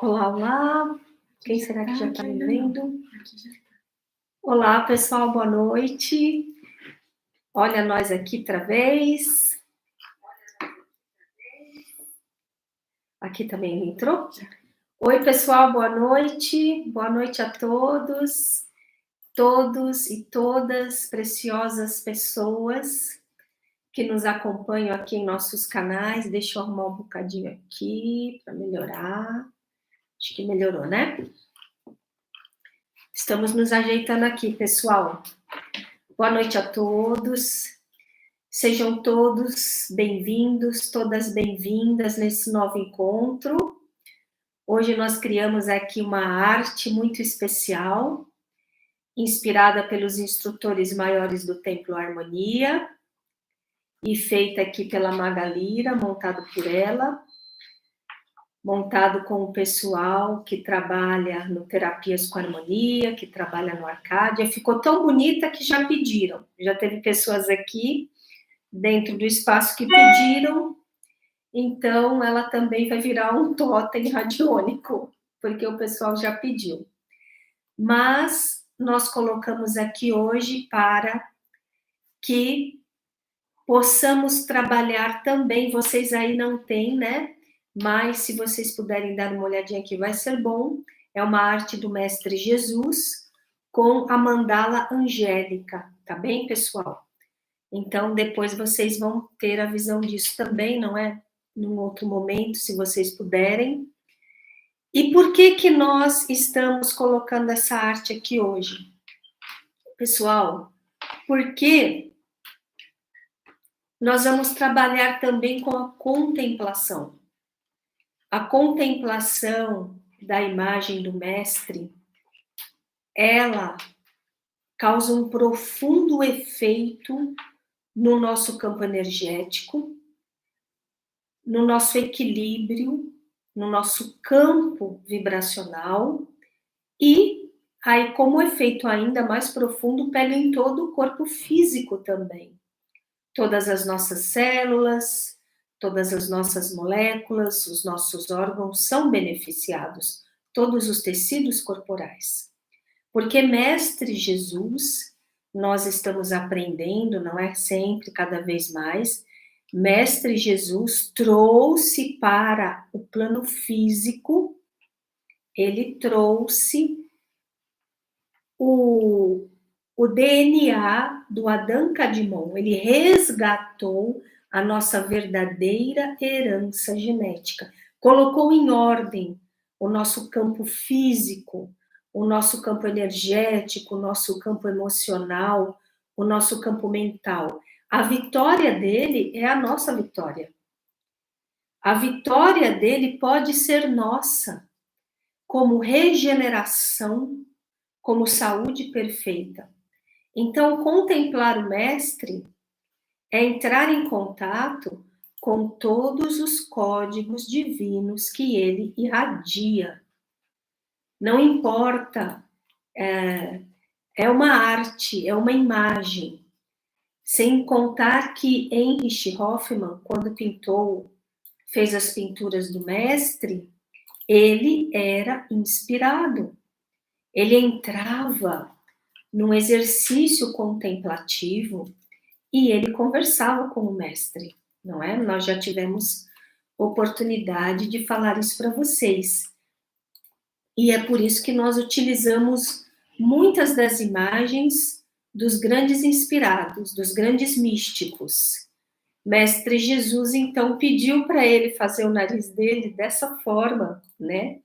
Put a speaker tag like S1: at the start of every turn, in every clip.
S1: Olá, olá. Quem será que já está me vendo? Olá, pessoal, boa noite. Olha nós aqui outra vez. Aqui também entrou. Oi, pessoal, boa noite. Boa noite a todos e todas preciosas pessoas que nos acompanham aqui em nossos canais. Deixa eu arrumar um bocadinho aqui para melhorar. Acho que melhorou, né? Estamos nos ajeitando aqui, pessoal. Boa noite a todos. Sejam todos bem-vindos, todas bem-vindas nesse novo encontro. Hoje nós criamos aqui uma arte muito especial, inspirada pelos instrutores maiores do Templo Harmonia e feita aqui pela Magalira, montado por ela, montado com o pessoal que trabalha no Terapias com Harmonia, que trabalha no Arcádia. Ficou tão bonita que já pediram. Já teve pessoas aqui dentro do espaço que pediram, então ela também vai virar um totem radiônico, porque o pessoal já pediu. Mas nós colocamos aqui hoje para que possamos trabalhar também, vocês aí não têm, né? Mas se vocês puderem dar uma olhadinha aqui, vai ser bom. É uma arte do Mestre Jesus com a mandala angélica, tá bem, pessoal? Então, depois vocês vão ter a visão disso também, não é? Num outro momento, se vocês puderem. E por que nós estamos colocando essa arte aqui hoje? Pessoal, porque nós vamos trabalhar também com a contemplação. A contemplação da imagem do Mestre, ela causa um profundo efeito no nosso campo energético, no nosso equilíbrio, no nosso campo vibracional e aí, como efeito ainda mais profundo, pega em todo o corpo físico também. Todas as nossas células, todas as nossas moléculas, os nossos órgãos são beneficiados, todos os tecidos corporais. Porque Mestre Jesus, nós estamos aprendendo, não é sempre, cada vez mais, Mestre Jesus trouxe para o plano físico, ele trouxe o DNA do Adão Kadmon, ele resgatou a nossa verdadeira herança genética, colocou em ordem o nosso campo físico, o nosso campo energético, o nosso campo emocional, o nosso campo mental. A vitória dele é a nossa vitória. A vitória dele pode ser nossa, como regeneração, como saúde perfeita. Então, contemplar o Mestre é entrar em contato com todos os códigos divinos que ele irradia. Não importa, é uma arte, é uma imagem. Sem contar que Heinrich Hoffmann, quando fez as pinturas do Mestre, ele era inspirado. Ele entrava num exercício contemplativo e ele conversava com o Mestre, não é? Nós já tivemos oportunidade de falar isso para vocês. E é por isso que nós utilizamos muitas das imagens dos grandes inspirados, dos grandes místicos. Mestre Jesus, então, pediu para ele fazer o nariz dele dessa forma, né?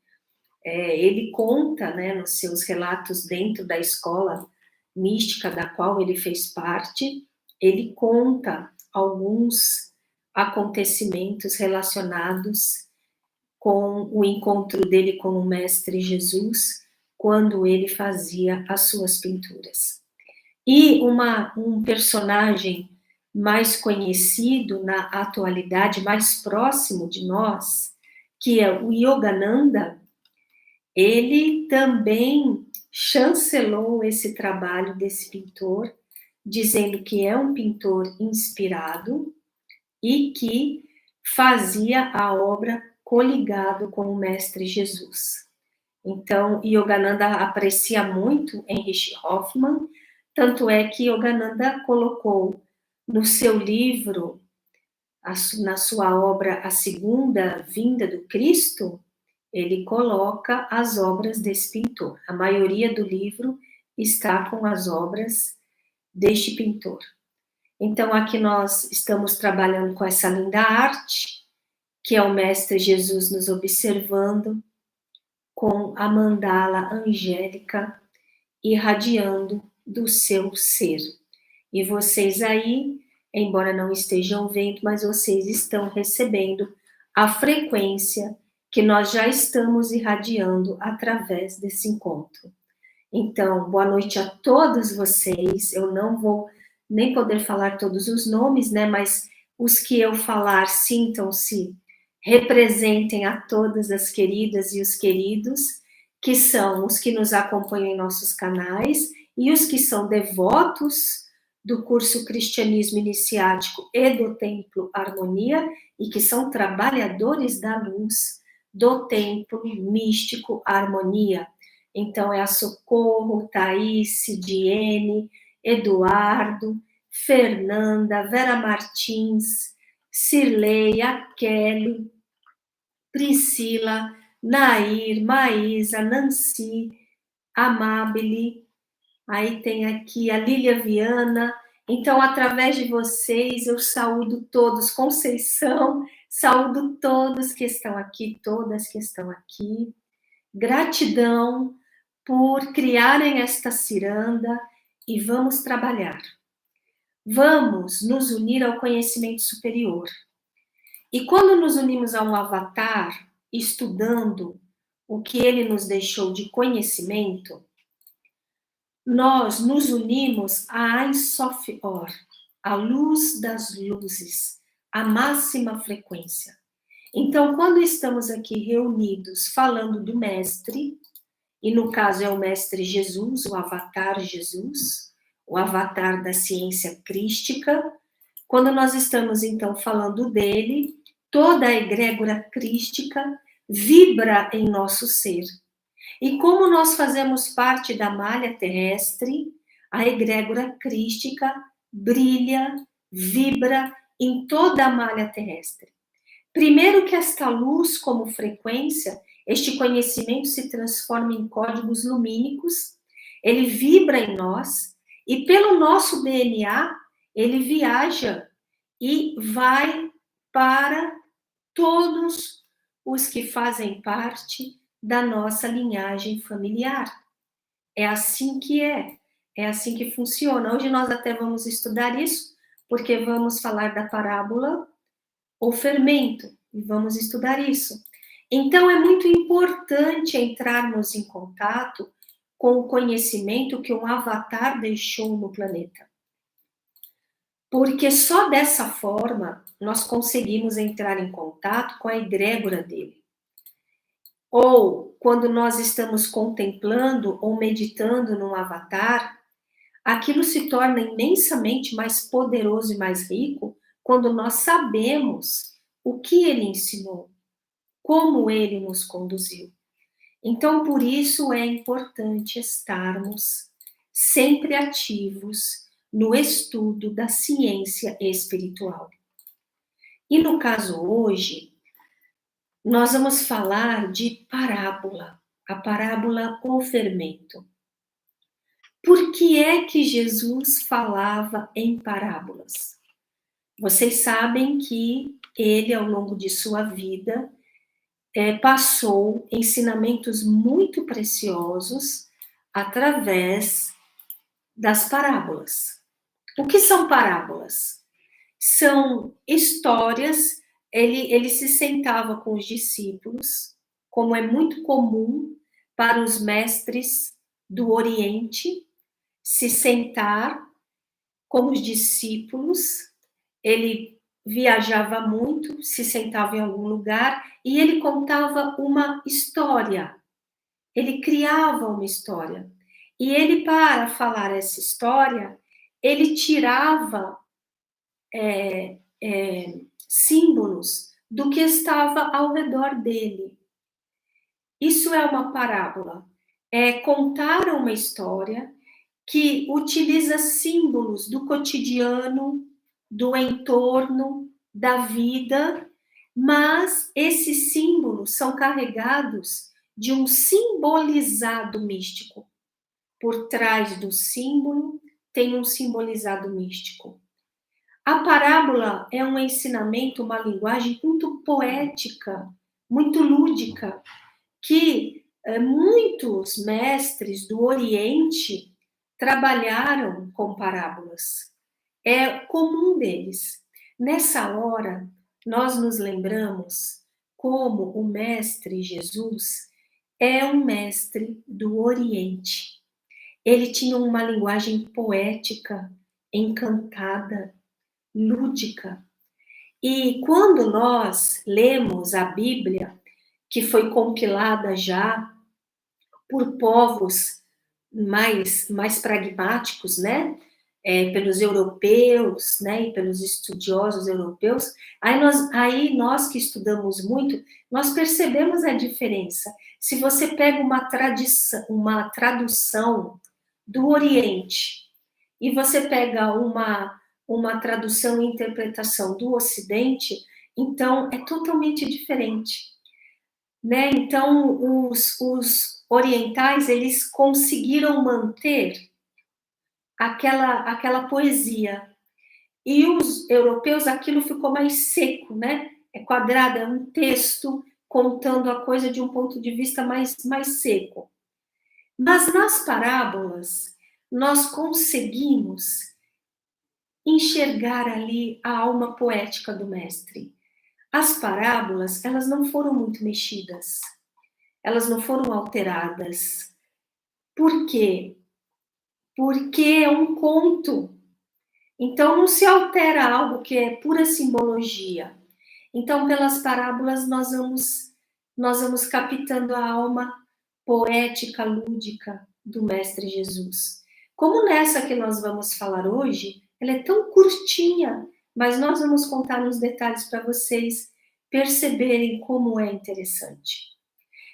S1: Ele conta, né, nos seus relatos dentro da escola mística da qual ele fez parte, ele conta alguns acontecimentos relacionados com o encontro dele com o Mestre Jesus, quando ele fazia as suas pinturas. E um personagem mais conhecido na atualidade, mais próximo de nós, que é o Yogananda, ele também chancelou esse trabalho desse pintor, dizendo que é um pintor inspirado e que fazia a obra coligado com o Mestre Jesus. Então, Yogananda aprecia muito Heinrich Hoffmann, tanto é que Yogananda colocou no seu livro, na sua obra A Segunda Vinda do Cristo, ele coloca as obras desse pintor. A maioria do livro está com as obras deste pintor. Então, aqui nós estamos trabalhando com essa linda arte, que é o Mestre Jesus nos observando, com a mandala angélica irradiando do seu ser. E vocês aí, embora não estejam vendo, mas vocês estão recebendo a frequência que nós já estamos irradiando através desse encontro. Então, boa noite a todos vocês. Eu não vou nem poder falar todos os nomes, né? Mas os que eu falar, sintam-se, representem a todas as queridas e os queridos, que são os que nos acompanham em nossos canais e os que são devotos do curso Cristianismo Iniciático e do Templo Harmonia e que são trabalhadores da luz do Templo Místico Harmonia. Então, é a Socorro, Thaís, Diene, Eduardo, Fernanda, Vera Martins, Cirlei, a Kelly, Priscila, Nair, Maísa, Nancy, Amabile, aí tem aqui a Lília Viana. Então, através de vocês, eu saúdo todos, Conceição, saúdo todos que estão aqui, todas que estão aqui. Gratidão por criarem esta ciranda e vamos trabalhar. Vamos nos unir ao conhecimento superior. E quando nos unimos a um avatar, estudando o que ele nos deixou de conhecimento, nós nos unimos a Ein Sof Or, a luz das luzes, a máxima frequência. Então, quando estamos aqui reunidos falando do Mestre, e no caso é o Mestre Jesus, o Avatar Jesus, o Avatar da ciência crística, quando nós estamos então falando dele, toda a egrégora crística vibra em nosso ser. E como nós fazemos parte da malha terrestre, a egrégora crística brilha, vibra em toda a malha terrestre. Primeiro que esta luz como frequência, este conhecimento se transforma em códigos lumínicos, ele vibra em nós, e pelo nosso DNA, ele viaja e vai para todos os que fazem parte da nossa linhagem familiar. É assim que é assim que funciona. Hoje nós até vamos estudar isso, porque vamos falar da parábola ou fermento, e vamos estudar isso. Então, é muito importante entrarmos em contato com o conhecimento que um avatar deixou no planeta. Porque só dessa forma nós conseguimos entrar em contato com a egrégora dele. Ou, quando nós estamos contemplando ou meditando num avatar, aquilo se torna imensamente mais poderoso e mais rico quando nós sabemos o que ele ensinou, como ele nos conduziu. Então, por isso é importante estarmos sempre ativos no estudo da ciência espiritual. E no caso hoje, nós vamos falar de parábola, a parábola ou fermento. Por que é que Jesus falava em parábolas? Vocês sabem que ele, ao longo de sua vida, passou ensinamentos muito preciosos através das parábolas. O que são parábolas? São histórias, ele se sentava com os discípulos, como é muito comum para os mestres do Oriente, se sentar com os discípulos, ele viajava muito, se sentava em algum lugar e ele contava uma história. Ele criava uma história. E ele, para falar essa história, ele tirava símbolos do que estava ao redor dele. Isso é uma parábola. É contar uma história que utiliza símbolos do cotidiano, do entorno, da vida, mas esses símbolos são carregados de um simbolizado místico. Por trás do símbolo tem um simbolizado místico. A parábola é um ensinamento, uma linguagem muito poética, muito lúdica, que muitos mestres do Oriente trabalharam com parábolas. É comum deles. Nessa hora, nós nos lembramos como o mestre Jesus é um mestre do Oriente. Ele tinha uma linguagem poética, encantada, lúdica. E quando nós lemos a Bíblia, que foi compilada já por povos mais pragmáticos, né? Pelos europeus, né? E pelos estudiosos europeus. Aí nós que estudamos muito, nós percebemos a diferença. Se você pega uma tradução do Oriente e você pega uma tradução e interpretação do Ocidente, então é totalmente diferente, né? Então os orientais eles conseguiram manter aquela poesia e os europeus aquilo ficou mais seco, né? É quadrado, é um texto contando a coisa de um ponto de vista mais seco. Mas nas parábolas nós conseguimos enxergar ali a alma poética do mestre. As parábolas, elas não foram muito mexidas, elas não foram alteradas. Por quê? Porque é um conto. Então não se altera algo que é pura simbologia. Então, pelas parábolas, nós vamos captando a alma poética, lúdica do Mestre Jesus. Como nessa que nós vamos falar hoje, ela é tão curtinha, mas nós vamos contar nos detalhes para vocês perceberem como é interessante.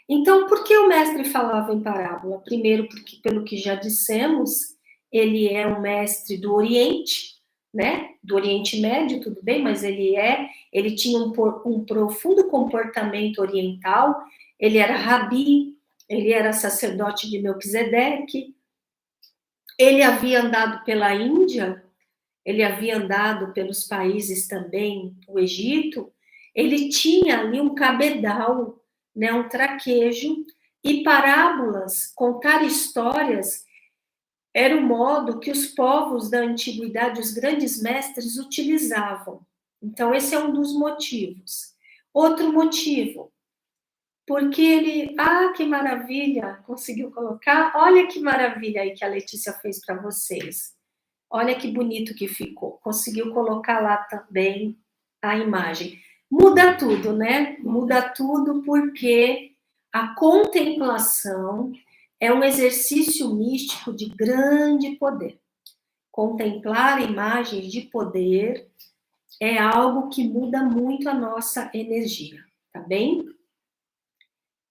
S1: Então, por que o mestre falava em parábola? Primeiro, porque, pelo que já dissemos, ele é um mestre do Oriente, né? Do Oriente Médio, tudo bem, mas ele tinha um profundo comportamento oriental, ele era rabi, ele era sacerdote de Melquisedeque, ele havia andado pela Índia, ele havia andado pelos países também, o Egito, ele tinha ali um cabedal, né, um traquejo, e parábolas, contar histórias, era o modo que os povos da antiguidade, os grandes mestres, utilizavam. Então, esse é um dos motivos. Outro motivo, porque ele, que maravilha, conseguiu colocar, olha que maravilha aí que a Letícia fez para vocês. Olha que bonito que ficou. Conseguiu colocar lá também a imagem. Muda tudo, né? Muda tudo porque a contemplação é um exercício místico de grande poder. Contemplar imagens de poder é algo que muda muito a nossa energia, tá bem?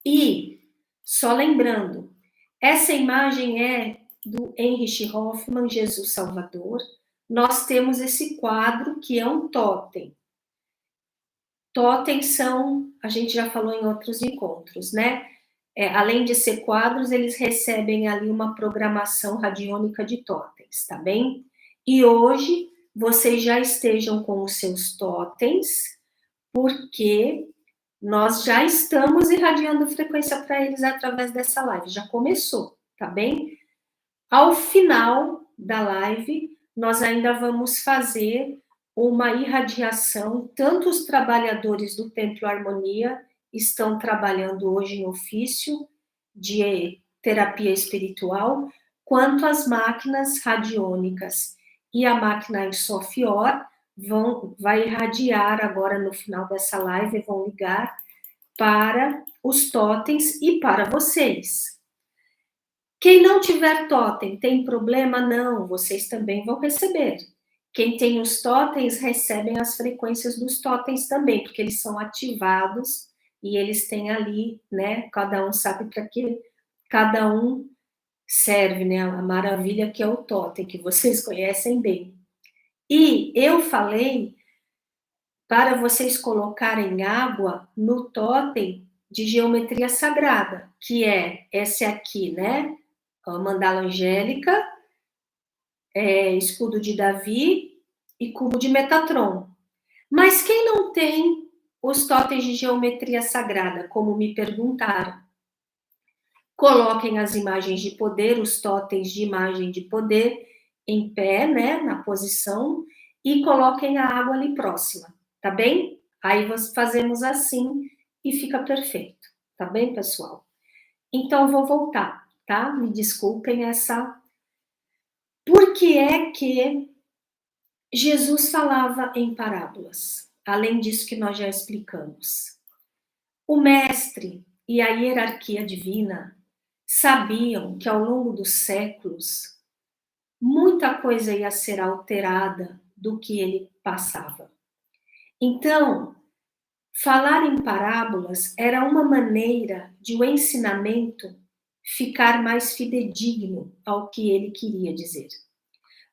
S1: E, só lembrando, essa imagem é do Heinrich Hoffmann, Jesus Salvador. Nós temos esse quadro que é um totem. Totens são, a gente já falou em outros encontros, né? Além de ser quadros, eles recebem ali uma programação radiônica de totens, tá bem? E hoje vocês já estejam com os seus totens, porque nós já estamos irradiando frequência para eles através dessa live, já começou, tá bem? Ao final da live, nós ainda vamos fazer uma irradiação, tanto os trabalhadores do Templo Harmonia estão trabalhando hoje em ofício de terapia espiritual, quanto as máquinas radiônicas e a máquina em Sofior vai irradiar agora no final dessa live, vão ligar para os totens e para vocês. Quem não tiver totem, tem problema? Não, vocês também vão receber. Quem tem os totens recebem as frequências dos totens também, porque eles são ativados e eles têm ali, né? Cada um sabe para que cada um serve, né? A maravilha que é o totem, que vocês conhecem bem. E eu falei para vocês colocarem água no totem de geometria sagrada, que é esse aqui, né? A mandala angélica, escudo de Davi e cubo de Metatron. Mas quem não tem os totens de geometria sagrada, como me perguntaram? Coloquem as imagens de poder, os totens de imagem de poder, em pé, né, na posição, e coloquem a água ali próxima, tá bem? Aí fazemos assim e fica perfeito, tá bem, pessoal? Então, vou voltar, tá? Me desculpem essa. Por que é que Jesus falava em parábolas? Além disso que nós já explicamos. O mestre e a hierarquia divina sabiam que ao longo dos séculos muita coisa ia ser alterada do que ele passava. Então, falar em parábolas era uma maneira de o ensinamento ficar mais fidedigno ao que ele queria dizer.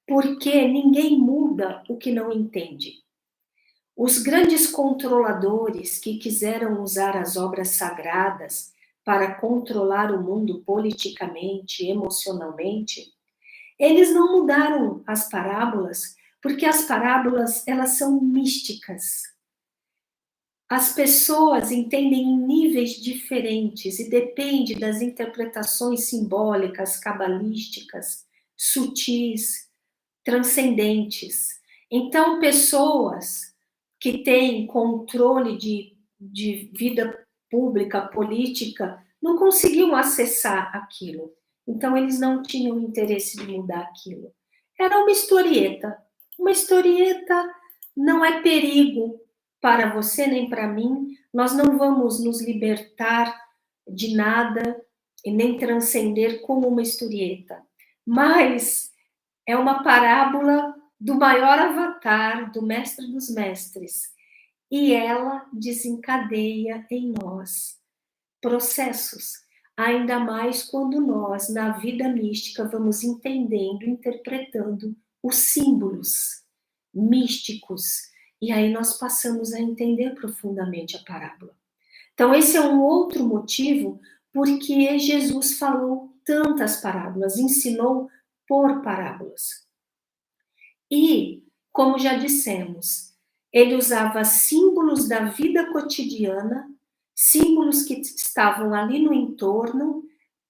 S1: Porque ninguém muda o que não entende. Os grandes controladores que quiseram usar as obras sagradas para controlar o mundo politicamente, emocionalmente, eles não mudaram as parábolas, porque as parábolas, elas são místicas. As pessoas entendem em níveis diferentes e depende das interpretações simbólicas, cabalísticas, sutis, transcendentes. Então, pessoas que têm controle de vida pública, política, não conseguiam acessar aquilo. Então, eles não tinham interesse de mudar aquilo. Era uma historieta. Uma historieta não é perigo para você nem para mim. Nós não vamos nos libertar de nada e nem transcender como uma historieta. Mas é uma parábola do maior avatar, do mestre dos mestres. E ela desencadeia em nós processos, ainda mais quando nós, na vida mística, vamos entendendo, interpretando os símbolos místicos. E aí nós passamos a entender profundamente a parábola. Então, esse é um outro motivo porque Jesus falou tantas parábolas, ensinou por parábolas. E, como já dissemos, ele usava símbolos da vida cotidiana, símbolos que estavam ali no entorno,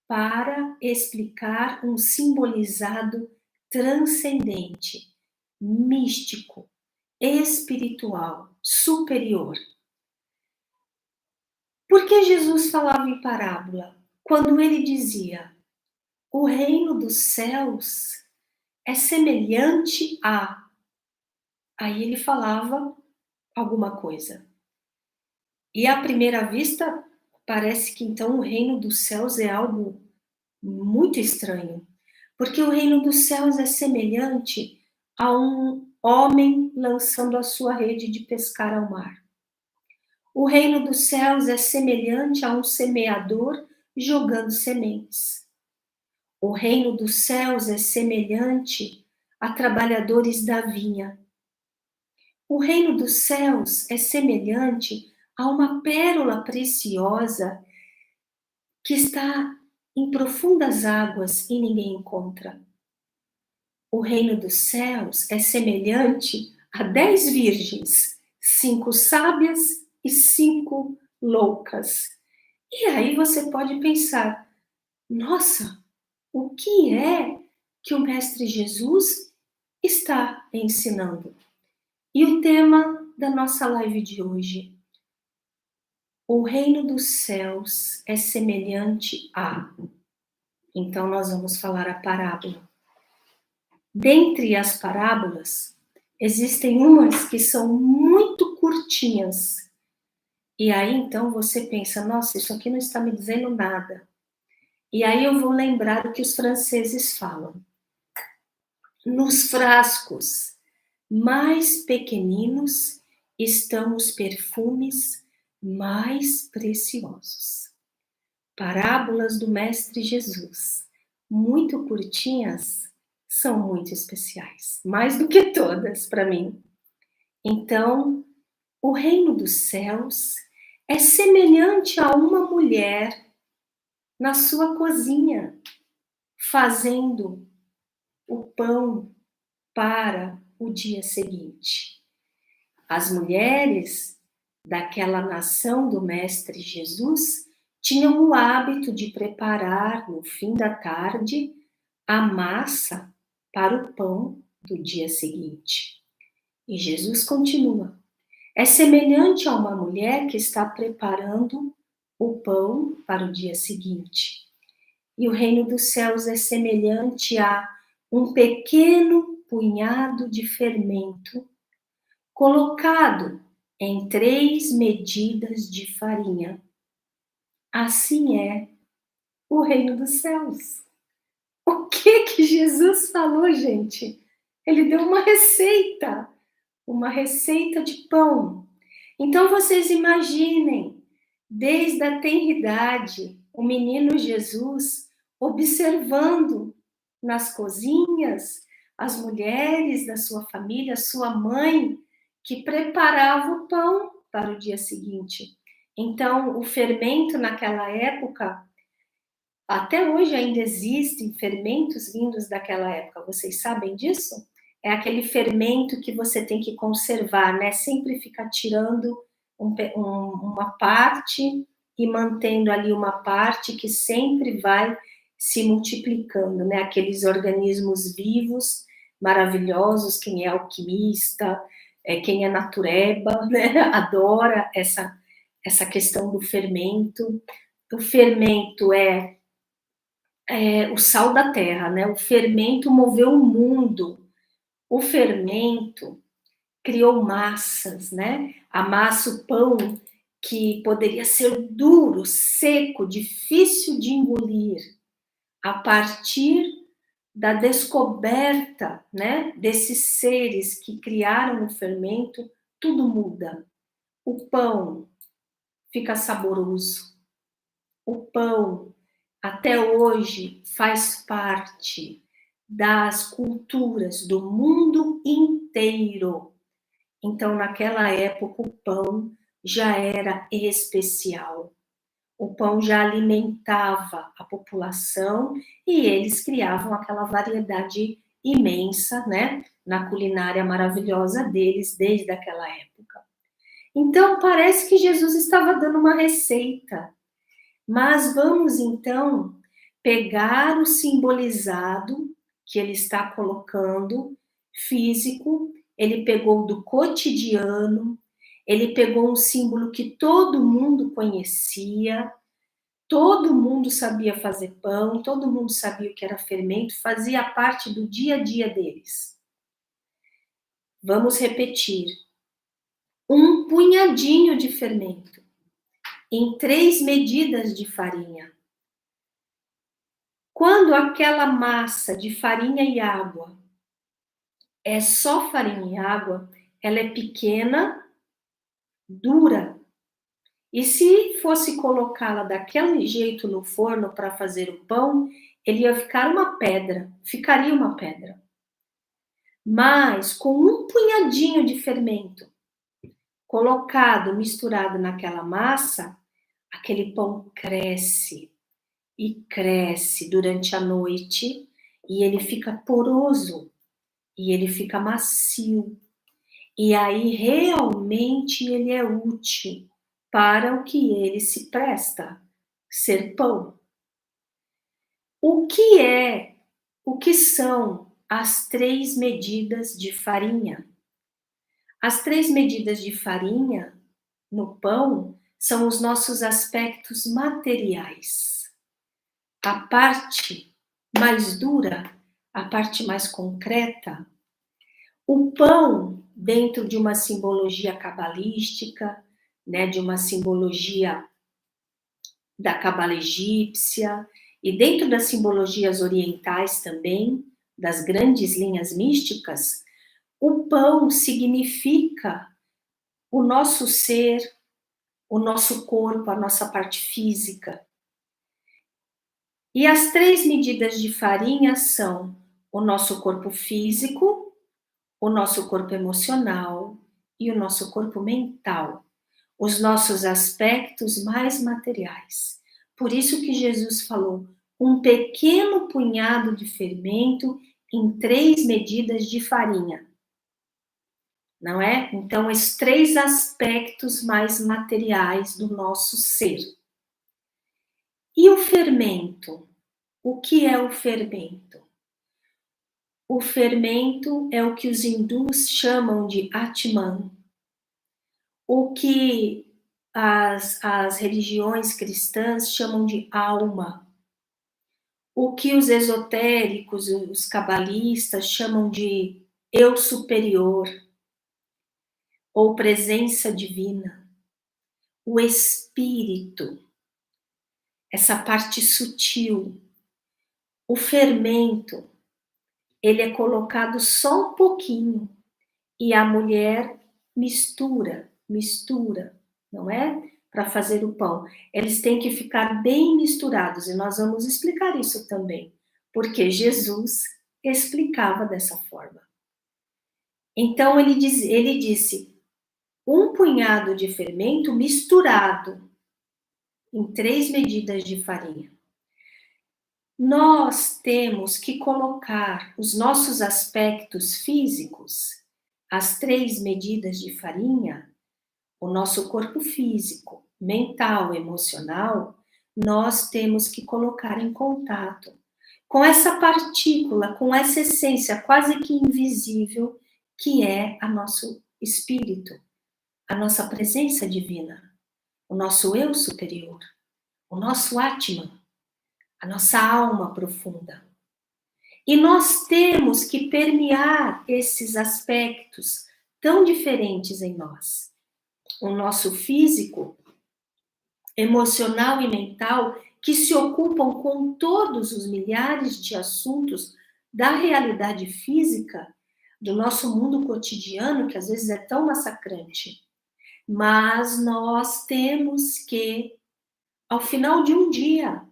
S1: para explicar um simbolizado transcendente, místico, espiritual, superior. Por que Jesus falava em parábola? Quando ele dizia: o reino dos céus é semelhante a. Aí ele falava alguma coisa. E à primeira vista, parece que então o reino dos céus é algo muito estranho. Porque o reino dos céus é semelhante a um homem lançando a sua rede de pescar ao mar. O reino dos céus é semelhante a um semeador jogando sementes. O reino dos céus é semelhante a trabalhadores da vinha. O reino dos céus é semelhante a uma pérola preciosa que está em profundas águas e ninguém encontra. O reino dos céus é semelhante a 10 virgens, 5 sábias e 5 loucas. E aí você pode pensar, nossa, o que é que o Mestre Jesus está ensinando? E o tema da nossa live de hoje: o reino dos céus é semelhante a. Então nós vamos falar a parábola. Dentre as parábolas, existem umas que são muito curtinhas. E aí então você pensa, nossa, isso aqui não está me dizendo nada. E aí eu vou lembrar o que os franceses falam. Nos frascos mais pequeninos estão os perfumes mais preciosos. Parábolas do Mestre Jesus, muito curtinhas, são muito especiais, mais do que todas para mim. Então, o reino dos céus é semelhante a uma mulher na sua cozinha, fazendo o pão para o dia seguinte. As mulheres daquela nação do Mestre Jesus tinham o hábito de preparar no fim da tarde a massa para o pão do dia seguinte. E Jesus continua: é semelhante a uma mulher que está preparando o pão para o dia seguinte. E o reino dos céus é semelhante a um pequeno punhado de fermento colocado em 3 medidas de farinha. Assim é o reino dos céus. O que Jesus falou, gente? Ele deu uma receita de pão. Então vocês imaginem, desde a tenridade, o menino Jesus observando nas cozinhas as mulheres da sua família, sua mãe, que preparava o pão para o dia seguinte. Então, o fermento naquela época, até hoje ainda existem fermentos vindos daquela época, vocês sabem disso? É aquele fermento que você tem que conservar, né? Sempre ficar tirando uma parte e mantendo ali uma parte que sempre vai se multiplicando, né? Aqueles organismos vivos, maravilhosos, quem é alquimista, quem é natureba, né? Adora essa questão do fermento. O fermento é o sal da terra, né? O fermento moveu o mundo. O fermento criou massas, né? Amassa o pão que poderia ser duro, seco, difícil de engolir. A partir da descoberta, né, desses seres que criaram o fermento, tudo muda. O pão fica saboroso. O pão, até hoje, faz parte das culturas do mundo inteiro. Então, naquela época, o pão já era especial. O pão já alimentava a população e eles criavam aquela variedade imensa, né, na culinária maravilhosa deles desde aquela época. Então, parece que Jesus estava dando uma receita. Mas vamos então pegar o simbolizado que ele está colocando, físico, ele pegou do cotidiano, ele pegou um símbolo que todo mundo conhecia, todo mundo sabia fazer pão, todo mundo sabia o que era fermento, fazia parte do dia a dia deles. Vamos repetir. Um punhadinho de fermento em 3 medidas de farinha. Quando aquela massa de farinha e água é só farinha e água, ela é pequena, dura. E se fosse colocá-la daquele jeito no forno para fazer o pão, ele ia ficar uma pedra, ficaria uma pedra. Mas com um punhadinho de fermento colocado, misturado naquela massa, aquele pão cresce e cresce durante a noite e ele fica poroso e ele fica macio. E aí realmente ele é útil para o que ele se presta, ser pão. O que são as 3 medidas de farinha? As 3 medidas de farinha no pão são os nossos aspectos materiais. A parte mais dura, a parte mais concreta, o pão dentro de uma simbologia cabalística, né, de uma simbologia da cabala egípcia e dentro das simbologias orientais também, das grandes linhas místicas, O pão significa o nosso ser, o nosso corpo, a nossa parte física. E as 3 medidas de farinha são o nosso corpo físico, o nosso corpo emocional e o nosso corpo mental, os nossos aspectos mais materiais. Por isso que Jesus falou, um pequeno punhado de fermento em 3 medidas de farinha. Não é? Então, os 3 aspectos mais materiais do nosso ser. E o fermento? O que é o fermento? O fermento é o que os hindus chamam de Atman, o que as religiões cristãs chamam de alma, o que os esotéricos, os cabalistas chamam de eu superior, ou presença divina, o espírito, essa parte sutil. O fermento, ele é colocado só um pouquinho e a mulher mistura, não é? Para fazer o pão. Eles têm que ficar bem misturados e nós vamos explicar isso também, porque Jesus explicava dessa forma. Então ele disse um punhado de fermento misturado em 3 medidas de farinha. Nós temos que colocar os nossos aspectos físicos, as 3 medidas de farinha, o nosso corpo físico, mental, emocional, nós temos que colocar em contato com essa partícula, com essa essência quase que invisível, que é o nosso espírito, a nossa presença divina, o nosso eu superior, o nosso Atman, a nossa alma profunda. E nós temos que permear esses aspectos tão diferentes em nós. O nosso físico, emocional e mental, que se ocupam com todos os milhares de assuntos da realidade física, do nosso mundo cotidiano, que às vezes é tão massacrante. Mas nós temos que, ao final de um dia,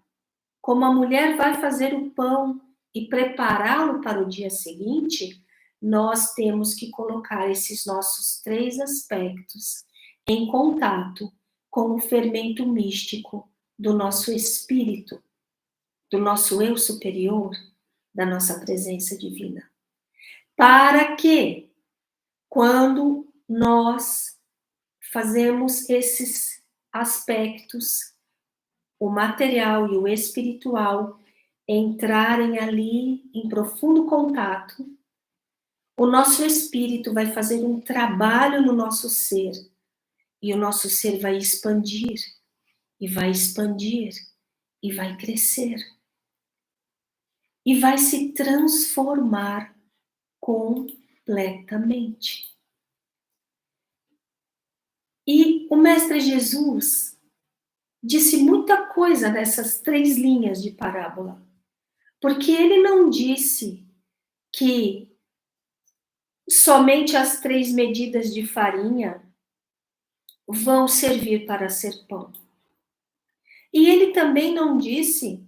S1: como a mulher vai fazer o pão e prepará-lo para o dia seguinte, nós temos que colocar esses nossos 3 aspectos em contato com o fermento místico do nosso espírito, do nosso eu superior, da nossa presença divina. Para que, quando nós fazemos esses aspectos, o material e o espiritual, entrarem ali em profundo contato, o nosso espírito vai fazer um trabalho no nosso ser, e o nosso ser vai expandir, e vai expandir, e vai crescer, e vai se transformar completamente. E o Mestre Jesus disse muita coisa nessas 3 linhas de parábola, porque ele não disse que somente as 3 medidas de farinha vão servir para ser pão. E ele também não disse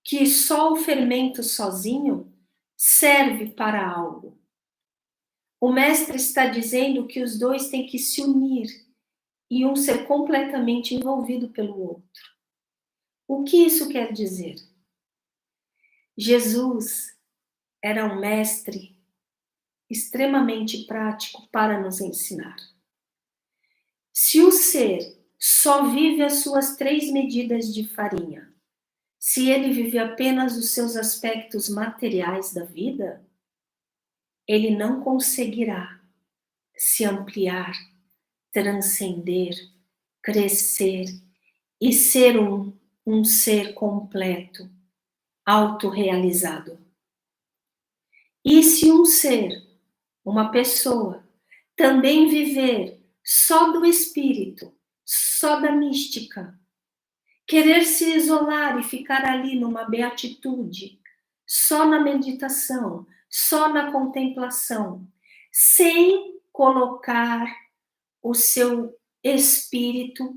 S1: que só o fermento sozinho serve para algo. O mestre está dizendo que os dois têm que se unir e um ser completamente envolvido pelo outro. O que isso quer dizer? Jesus era um mestre extremamente prático para nos ensinar. Se o ser só vive as suas 3 medidas de farinha, se ele vive apenas os seus aspectos materiais da vida, ele não conseguirá se ampliar, transcender, crescer e ser um ser completo, autorrealizado. E se um ser, uma pessoa, também viver só do espírito, só da mística, querer se isolar e ficar ali numa beatitude, só na meditação, só na contemplação, sem colocar o seu espírito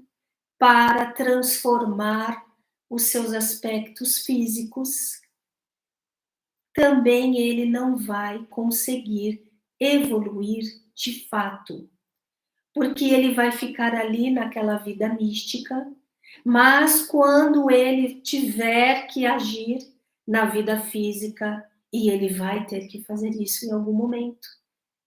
S1: para transformar os seus aspectos físicos, também ele não vai conseguir evoluir de fato, porque ele vai ficar ali naquela vida mística, mas quando ele tiver que agir na vida física, e ele vai ter que fazer isso em algum momento,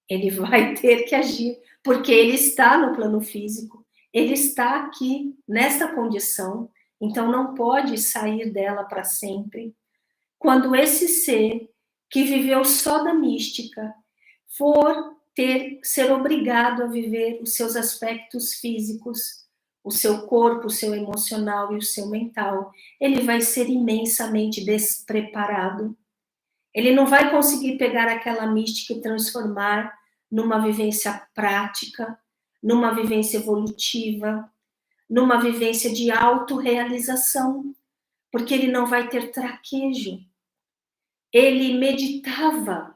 S1: ele vai ter que agir, porque ele está no plano físico, ele está aqui nessa condição, então não pode sair dela para sempre. Quando esse ser que viveu só da mística for ser obrigado a viver os seus aspectos físicos, o seu corpo, o seu emocional e o seu mental, ele vai ser imensamente despreparado. Ele não vai conseguir pegar aquela mística e transformar numa vivência prática, numa vivência evolutiva, numa vivência de autorrealização, porque ele não vai ter traquejo. Ele meditava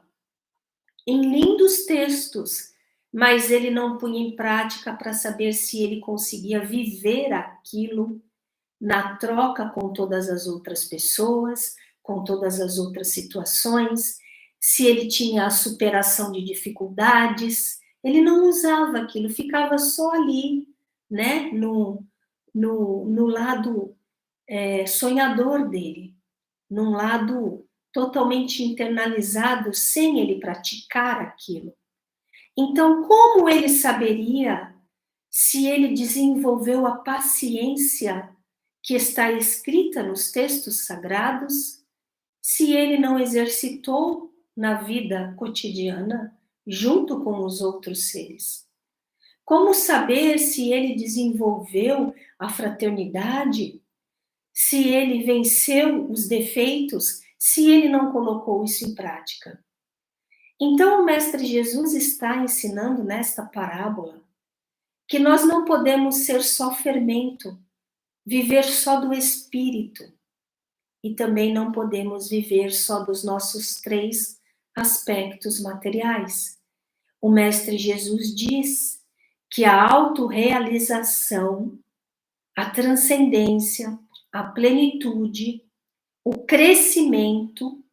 S1: em lindos textos, mas ele não punha em prática para saber se ele conseguia viver aquilo na troca com todas as outras pessoas, com todas as outras situações, se ele tinha a superação de dificuldades. Ele não usava aquilo, ficava só ali, né, no lado sonhador dele, num lado totalmente internalizado, sem ele praticar aquilo. Então, como ele saberia se ele desenvolveu a paciência que está escrita nos textos sagrados, se ele não exercitou na vida cotidiana junto com os outros seres? Como saber se ele desenvolveu a fraternidade, se ele venceu os defeitos, se ele não colocou isso em prática? Então, o Mestre Jesus está ensinando nesta parábola que nós não podemos ser só fermento, viver só do espírito, e também não podemos viver só dos nossos 3 aspectos materiais. O Mestre Jesus diz que a autorrealização, a transcendência, a plenitude, o crescimento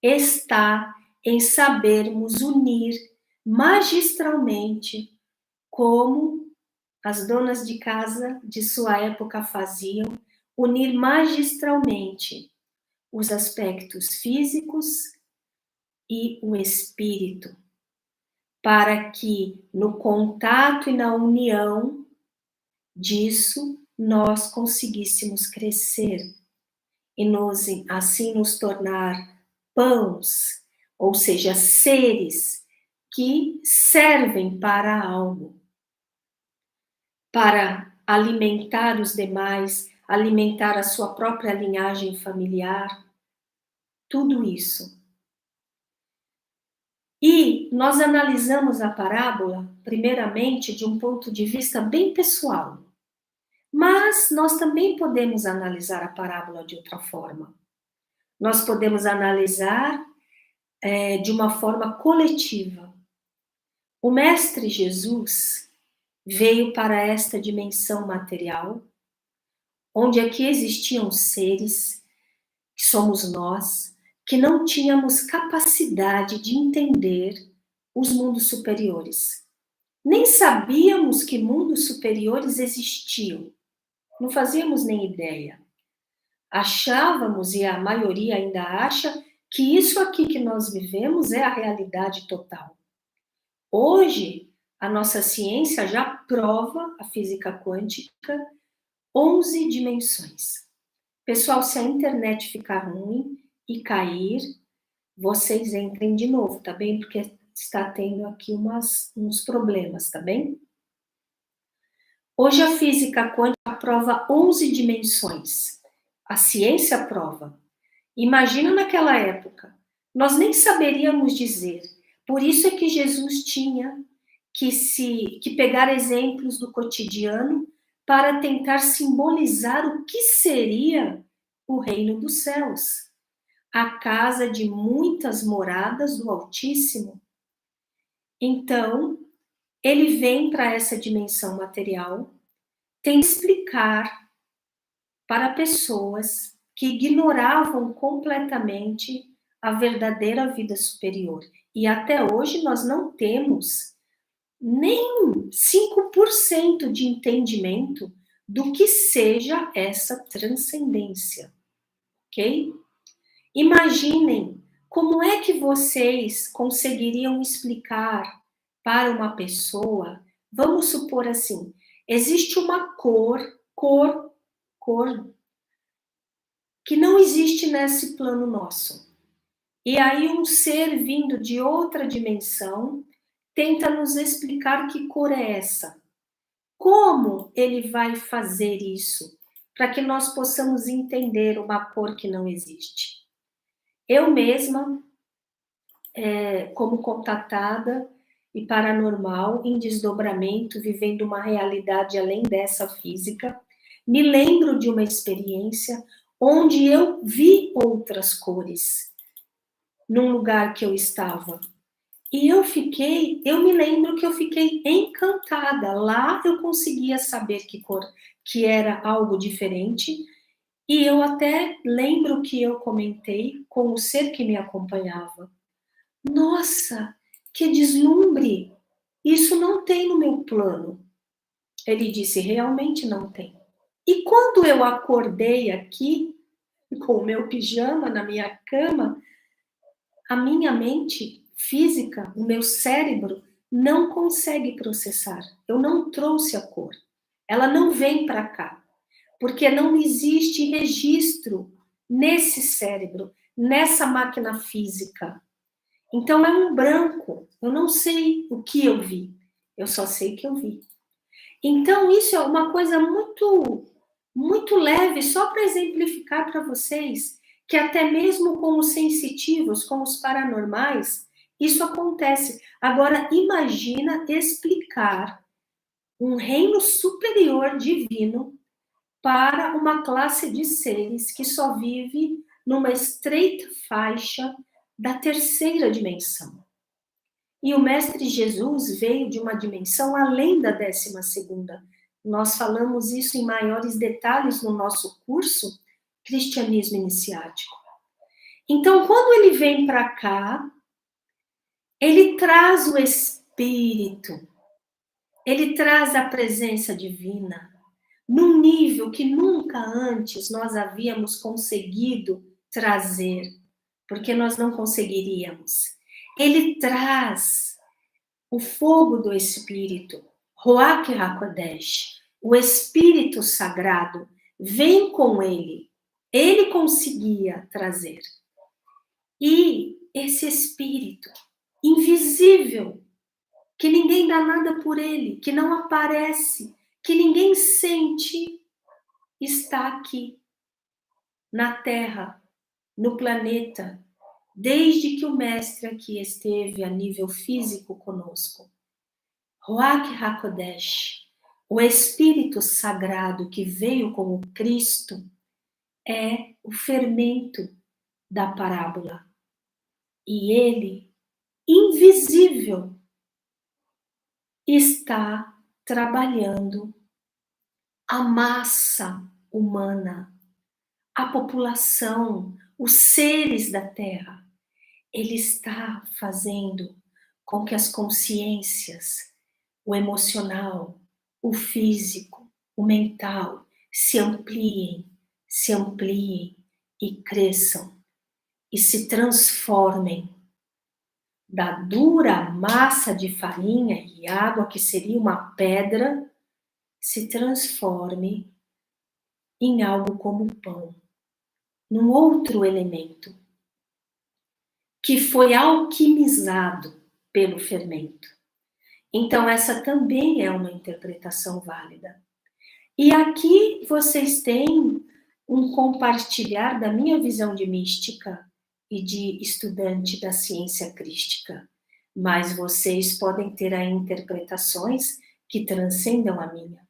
S1: está em sabermos unir magistralmente, como as donas de casa de sua época faziam, unir magistralmente os aspectos físicos e o espírito, para que no contato e na união disso nós conseguíssemos crescer e assim nos tornar pães, ou seja, seres que servem para algo, para alimentar os demais, alimentar a sua própria linhagem familiar, tudo isso. E nós analisamos a parábola, primeiramente, de um ponto de vista bem pessoal. Mas nós também podemos analisar a parábola de outra forma. Nós podemos analisar de uma forma coletiva. O Mestre Jesus veio para esta dimensão material, onde aqui existiam seres, que somos nós, que não tínhamos capacidade de entender os mundos superiores. Nem sabíamos que mundos superiores existiam. Não fazíamos nem ideia. Achávamos, e a maioria ainda acha, que isso aqui que nós vivemos é a realidade total. Hoje, a nossa ciência já prova, a física quântica, 11 dimensões. Pessoal, se a internet ficar ruim e cair, vocês entrem de novo, tá bem? Porque está tendo aqui uns problemas, tá bem? Hoje a física quântica prova 11 dimensões. A ciência prova. Imagina naquela época. Nós nem saberíamos dizer. Por isso é que Jesus tinha que pegar exemplos do cotidiano para tentar simbolizar o que seria o reino dos céus, a casa de muitas moradas do Altíssimo. Então, ele vem para essa dimensão material, tem que explicar para pessoas que ignoravam completamente a verdadeira vida superior. E até hoje nós não temos nem 5% de entendimento do que seja essa transcendência, ok? Imaginem como é que vocês conseguiriam explicar para uma pessoa, vamos supor assim, existe uma cor que não existe nesse plano nosso. E aí um ser vindo de outra dimensão tenta nos explicar que cor é essa. Como ele vai fazer isso para que nós possamos entender uma cor que não existe? Eu mesma, como contatada e paranormal, em desdobramento, vivendo uma realidade além dessa física, me lembro de uma experiência onde eu vi outras cores num lugar que eu estava. E eu me lembro que eu fiquei encantada. Lá eu conseguia saber que cor, que era algo diferente. E eu até lembro que eu comentei com o ser que me acompanhava. Nossa, que deslumbre! Isso não tem no meu plano. Ele disse, realmente não tem. E quando eu acordei aqui, com o meu pijama na minha cama, a minha mente física, o meu cérebro, não consegue processar. Eu não trouxe a cor. Ela não vem para cá. Porque não existe registro nesse cérebro, nessa máquina física. Então é um branco. Eu não sei o que eu vi. Eu só sei que eu vi. Então isso é uma coisa muito leve, só para exemplificar para vocês que até mesmo com os sensitivos, com os paranormais, isso acontece. Agora imagina explicar um reino superior divino para uma classe de seres que só vive numa estreita faixa da terceira dimensão. E o Mestre Jesus veio de uma dimensão além da 12ª. Nós falamos isso em maiores detalhes no nosso curso Cristianismo Iniciático. Então, quando ele vem para cá, ele traz o Espírito, ele traz a presença divina, num nível que nunca antes nós havíamos conseguido trazer, porque nós não conseguiríamos. Ele traz o fogo do Espírito, Ruach HaKodesh, o Espírito Sagrado, vem com ele. Ele conseguia trazer. E esse Espírito invisível, que ninguém dá nada por ele, que não aparece, que ninguém sente, está aqui, na Terra, no planeta, desde que o Mestre aqui esteve a nível físico conosco. Ruach HaKodesh, o Espírito Sagrado que veio como Cristo, é o fermento da parábola. E ele, invisível, está trabalhando a massa humana, a população, os seres da Terra. Ele está fazendo com que as consciências, o emocional, o físico, o mental, se ampliem e cresçam e se transformem da dura massa de farinha e água, que seria uma pedra, se transforme em algo como pão, num outro elemento, que foi alquimizado pelo fermento. Então, essa também é uma interpretação válida. E aqui vocês têm um compartilhar da minha visão de mística e de estudante da ciência crística, mas vocês podem ter aí interpretações que transcendam a minha.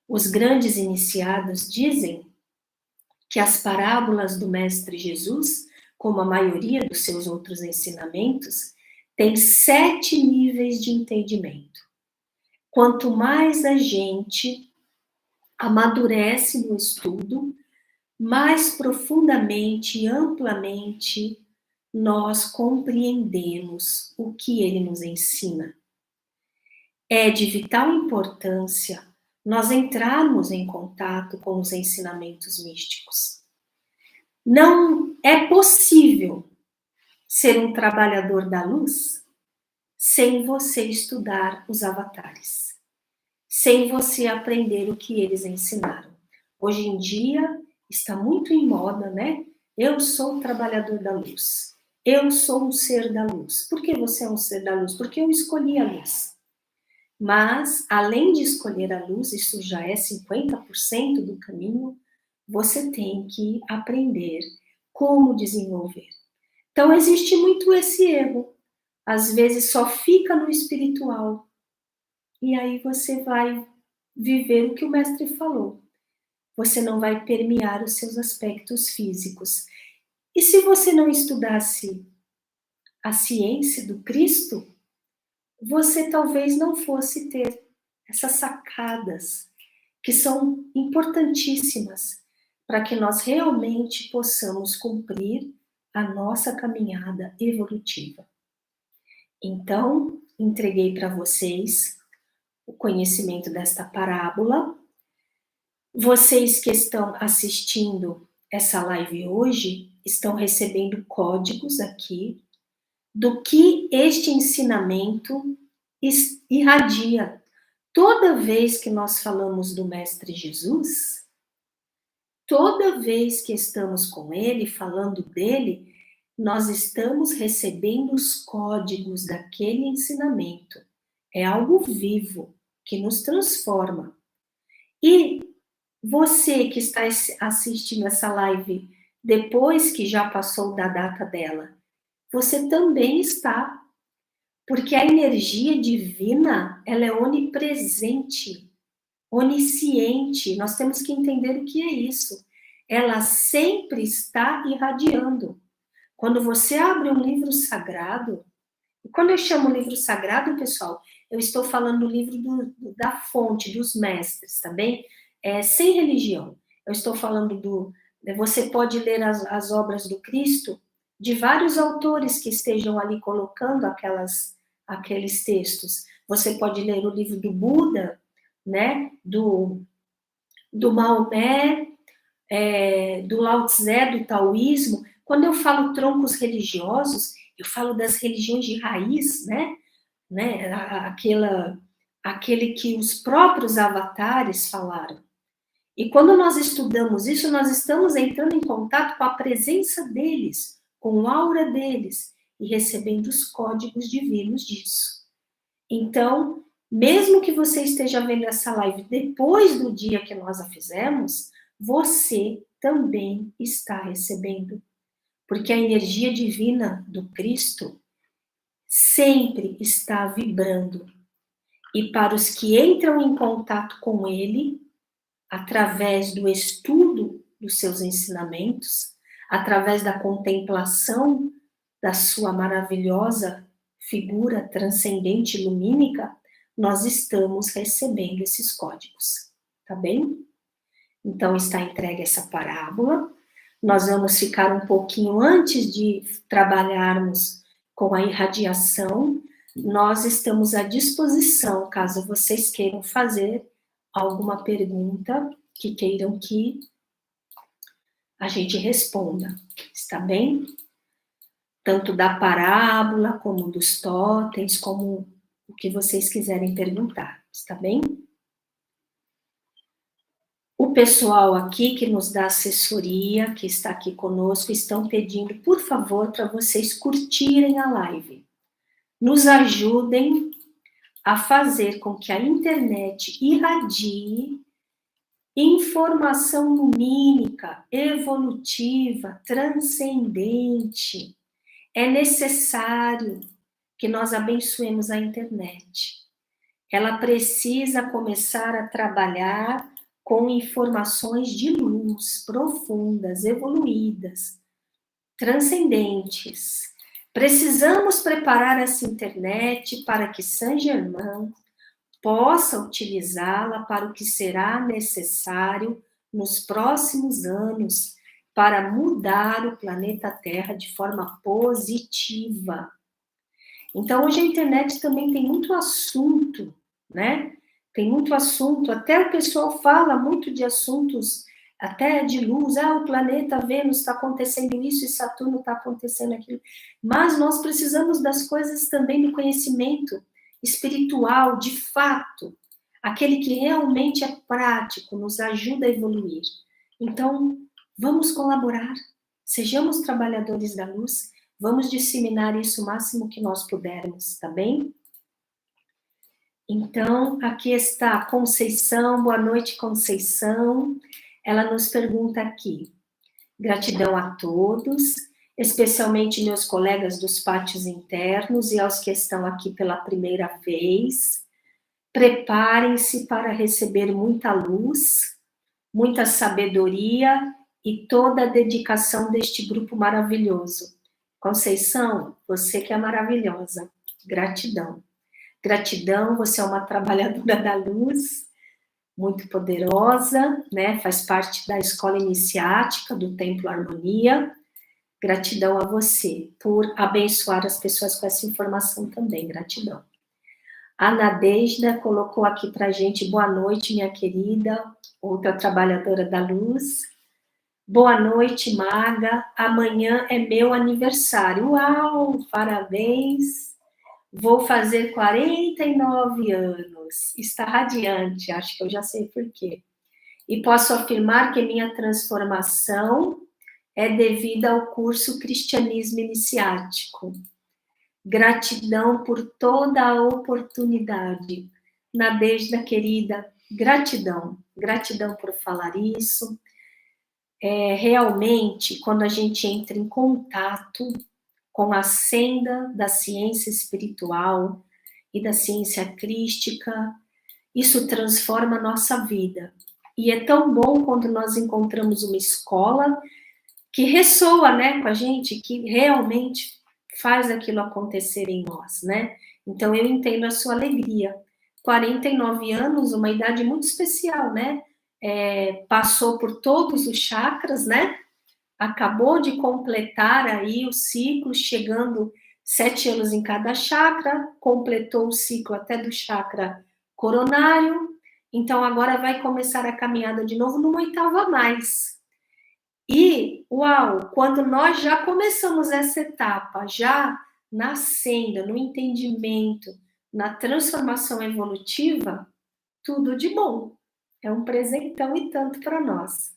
S1: Os grandes iniciados dizem que as parábolas do Mestre Jesus, como a maioria dos seus outros ensinamentos, tem 7 níveis de entendimento. Quanto mais a gente amadurece no estudo, mais profundamente e amplamente nós compreendemos o que ele nos ensina. É de vital importância nós entrarmos em contato com os ensinamentos místicos. Não é possível ser um trabalhador da luz sem você estudar os avatares, sem você aprender o que eles ensinaram. Hoje em dia está muito em moda, né? Eu sou um trabalhador da luz. Eu sou um ser da luz. Por que você é um ser da luz? Porque eu escolhi a luz. Mas, além de escolher a luz, isso já é 50% do caminho, você tem que aprender como desenvolver. Então, existe muito esse erro. Às vezes só fica no espiritual. E aí você vai viver o que o mestre falou. Você não vai permear os seus aspectos físicos. E se você não estudasse a ciência do Cristo, você talvez não fosse ter essas sacadas que são importantíssimas para que nós realmente possamos cumprir a nossa caminhada evolutiva. Então, entreguei para vocês o conhecimento desta parábola. Vocês que estão assistindo essa live hoje estão recebendo códigos aqui do que este ensinamento irradia. Toda vez que nós falamos do Mestre Jesus, toda vez que estamos com ele, falando dele, nós estamos recebendo os códigos daquele ensinamento. É algo vivo que nos transforma. E você que está assistindo essa live depois que já passou da data dela, você também está, porque a energia divina, ela é onipresente, onisciente. Nós temos que entender o que é isso. Ela sempre está irradiando. Quando você abre um livro sagrado, e quando eu chamo livro sagrado, pessoal, eu estou falando do livro da fonte, dos mestres, tá bem? Sem religião. Eu estou falando você pode ler as obras do Cristo de vários autores que estejam ali colocando aqueles textos. Você pode ler o livro do Buda, né? Do Maomé, do Lao Tse, do taoísmo. Quando eu falo troncos religiosos, eu falo das religiões de raiz, né? Aquele que os próprios avatares falaram. E quando nós estudamos isso, nós estamos entrando em contato com a presença deles, com a aura deles, e recebendo os códigos divinos disso. Então, mesmo que você esteja vendo essa live depois do dia que nós a fizemos, você também está recebendo. Porque a energia divina do Cristo sempre está vibrando. E para os que entram em contato com ele, através do estudo dos seus ensinamentos, através da contemplação da sua maravilhosa figura transcendente lumínica, nós estamos recebendo esses códigos, tá bem? Então está entregue essa parábola. Nós vamos ficar um pouquinho antes de trabalharmos com a irradiação. Nós estamos à disposição, caso vocês queiram fazer alguma pergunta que queiram que a gente responda, está bem? Tanto da parábola, como dos totens, como o que vocês quiserem perguntar, está bem? O pessoal aqui que nos dá assessoria, que está aqui conosco, estão pedindo, por favor, para vocês curtirem a live. Nos ajudem a fazer com que a internet irradie informação lumínica, evolutiva, transcendente. É necessário que nós abençoemos a internet. Ela precisa começar a trabalhar com informações de luz, profundas, evoluídas, transcendentes, Precisamos preparar essa internet para que Saint-Germain possa utilizá-la para o que será necessário nos próximos anos para mudar o planeta Terra de forma positiva. Então, hoje a internet também tem muito assunto, né? Tem muito assunto, até o pessoal fala muito de assuntos, até de luz, o planeta Vênus está acontecendo isso e Saturno está acontecendo aquilo. Mas nós precisamos das coisas também do conhecimento espiritual, de fato, aquele que realmente é prático, nos ajuda a evoluir. Então, vamos colaborar, sejamos trabalhadores da luz, vamos disseminar isso o máximo que nós pudermos, tá bem? Então, aqui está a Conceição, boa noite, Conceição. Ela nos pergunta aqui, gratidão a todos, especialmente meus colegas dos pátios internos e aos que estão aqui pela primeira vez. Preparem-se para receber muita luz, muita sabedoria e toda a dedicação deste grupo maravilhoso. Conceição, você que é maravilhosa. Gratidão. Gratidão, você é uma trabalhadora da luz, muito poderosa, né? Faz parte da escola iniciática do Templo Harmonia. Gratidão a você por abençoar as pessoas com essa informação também. Gratidão. A Nadejda colocou aqui pra gente, boa noite, minha querida, outra trabalhadora da luz. Boa noite, Maga. Amanhã é meu aniversário. Uau, parabéns. Vou fazer 49 anos. Está radiante, acho que eu já sei por quê. E posso afirmar que minha transformação é devida ao curso Cristianismo Iniciático. Gratidão por toda a oportunidade. Nadejda, querida, gratidão. Gratidão por falar isso. Realmente, quando a gente entra em contato com a senda da ciência espiritual e da ciência crística, isso transforma a nossa vida. E é tão bom quando nós encontramos uma escola que ressoa, né, com a gente, que realmente faz aquilo acontecer em nós, né? Então, eu entendo a sua alegria. 49 anos, uma idade muito especial, né? Passou por todos os chakras, né? Acabou de completar aí o ciclo, chegando 7 anos em cada chakra, completou o ciclo até do chakra coronário, então agora vai começar a caminhada de novo numa oitava a mais. E, uau, quando nós já começamos essa etapa, já na senda, no entendimento, na transformação evolutiva, tudo de bom. É um presentão e tanto para nós.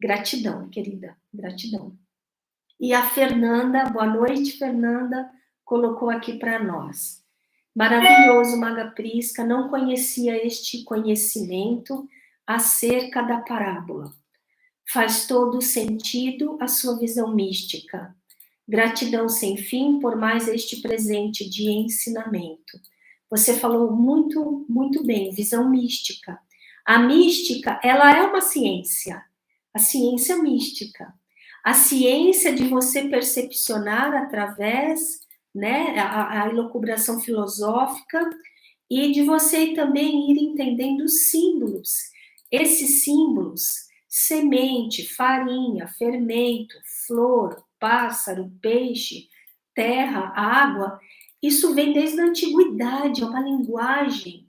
S1: Gratidão, querida, gratidão. E a Fernanda, boa noite, Fernanda, colocou aqui para nós. Maravilhoso, Maga Prisca, não conhecia este conhecimento acerca da parábola. Faz todo sentido a sua visão mística. Gratidão sem fim por mais este presente de ensinamento. Você falou muito, muito bem, visão mística. A mística, ela é uma ciência. A ciência mística, a ciência de você percepcionar através, né, a elucubração filosófica e de você também ir entendendo os símbolos. Esses símbolos, semente, farinha, fermento, flor, pássaro, peixe, terra, água, isso vem desde a antiguidade, é uma linguagem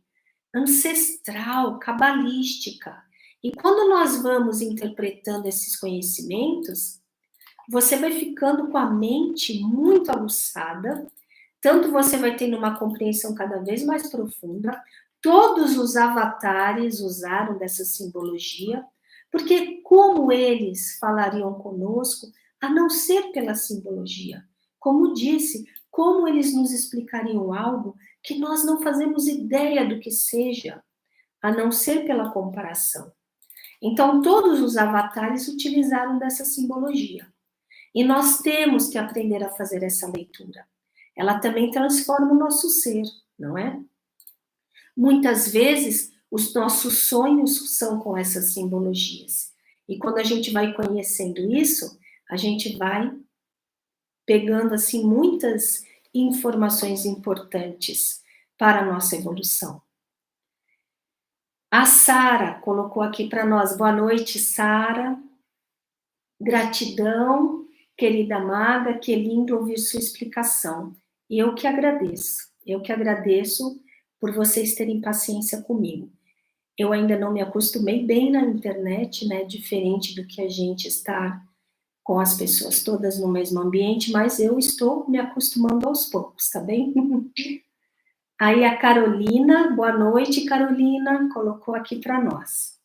S1: ancestral, cabalística. E quando nós vamos interpretando esses conhecimentos, você vai ficando com a mente muito aguçada, tanto você vai tendo uma compreensão cada vez mais profunda. Todos os avatares usaram dessa simbologia, porque como eles falariam conosco, a não ser pela simbologia? Como disse, como eles nos explicariam algo que nós não fazemos ideia do que seja, a não ser pela comparação? Então, todos os avatares utilizaram dessa simbologia. E nós temos que aprender a fazer essa leitura. Ela também transforma o nosso ser, não é? Muitas vezes, os nossos sonhos são com essas simbologias. E quando a gente vai conhecendo isso, a gente vai pegando assim muitas informações importantes para a nossa evolução. A Sara colocou aqui para nós, boa noite, Sara. Gratidão, querida Maga, que lindo ouvir sua explicação. Eu que agradeço por vocês terem paciência comigo. Eu ainda não me acostumei bem na internet, né? Diferente do que a gente está com as pessoas todas no mesmo ambiente, mas eu estou me acostumando aos poucos, tá bem? Aí a Carolina, boa noite, Carolina, colocou aqui para nós.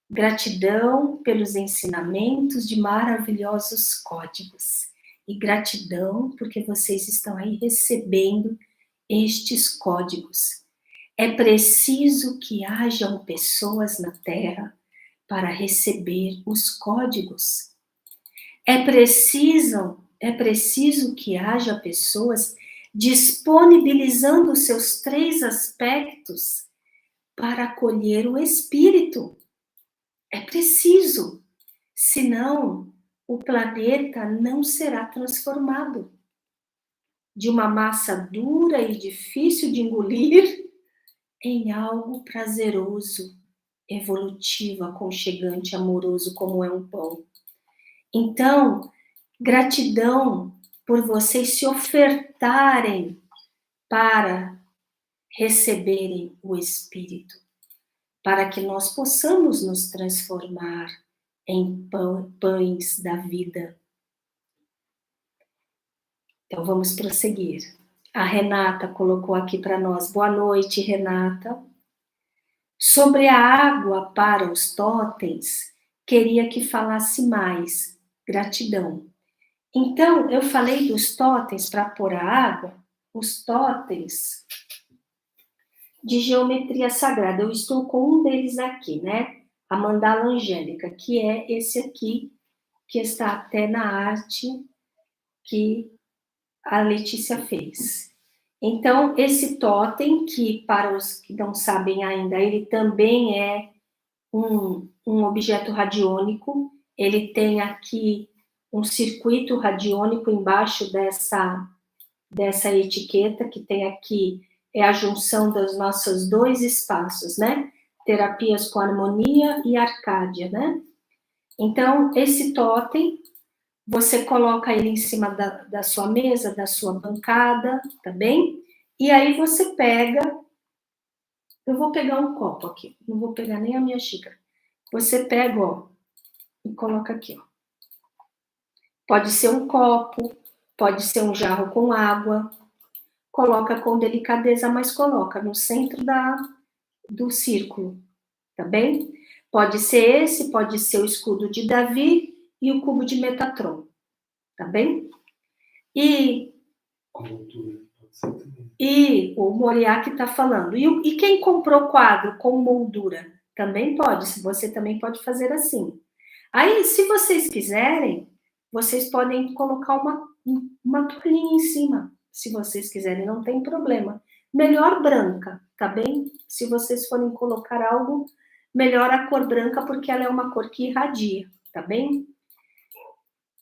S1: Gratidão pelos ensinamentos de maravilhosos códigos. E gratidão porque vocês estão aí recebendo estes códigos. É preciso que hajam pessoas na Terra para receber os códigos. É preciso que haja pessoas disponibilizando seus 3 aspectos para acolher o espírito. É preciso, senão o planeta não será transformado de uma massa dura e difícil de engolir em algo prazeroso, evolutivo, aconchegante, amoroso, como é um pão. Então, gratidão por vocês se ofertarem para receberem o Espírito, para que nós possamos nos transformar em pães da vida. Então, vamos prosseguir. A Renata colocou aqui para nós. Boa noite, Renata. Sobre a água para os totens, queria que falasse mais. Gratidão. Então, eu falei dos totens para pôr a água, os totens de geometria sagrada. Eu estou com um deles aqui, né? A mandala angélica, que é esse aqui, que está até na arte que a Letícia fez. Então, esse totem, que para os que não sabem ainda, ele também é um objeto radiônico, ele tem aqui um circuito radiônico embaixo dessa etiqueta, que tem aqui, é a junção dos nossos 2 espaços, né? Terapias com harmonia e Arcádia, né? Então, esse totem, você coloca ele em cima da sua mesa, da sua bancada, tá bem? E aí você pega, eu vou pegar um copo aqui, não vou pegar nem a minha xícara. Você pega, ó, e coloca aqui, ó. Pode ser um copo, pode ser um jarro com água, coloca com delicadeza, mas coloca no centro do círculo, tá bem? Pode ser esse, pode ser o escudo de Davi e o cubo de Metatron, tá bem? E o Moriarty está falando. E quem comprou quadro com moldura? Também pode, você também pode fazer assim. Aí, se vocês quiserem, vocês podem colocar uma toalhinha em cima, se vocês quiserem, não tem problema. Melhor branca, tá bem? Se vocês forem colocar algo, melhor a cor branca, porque ela é uma cor que irradia, tá bem?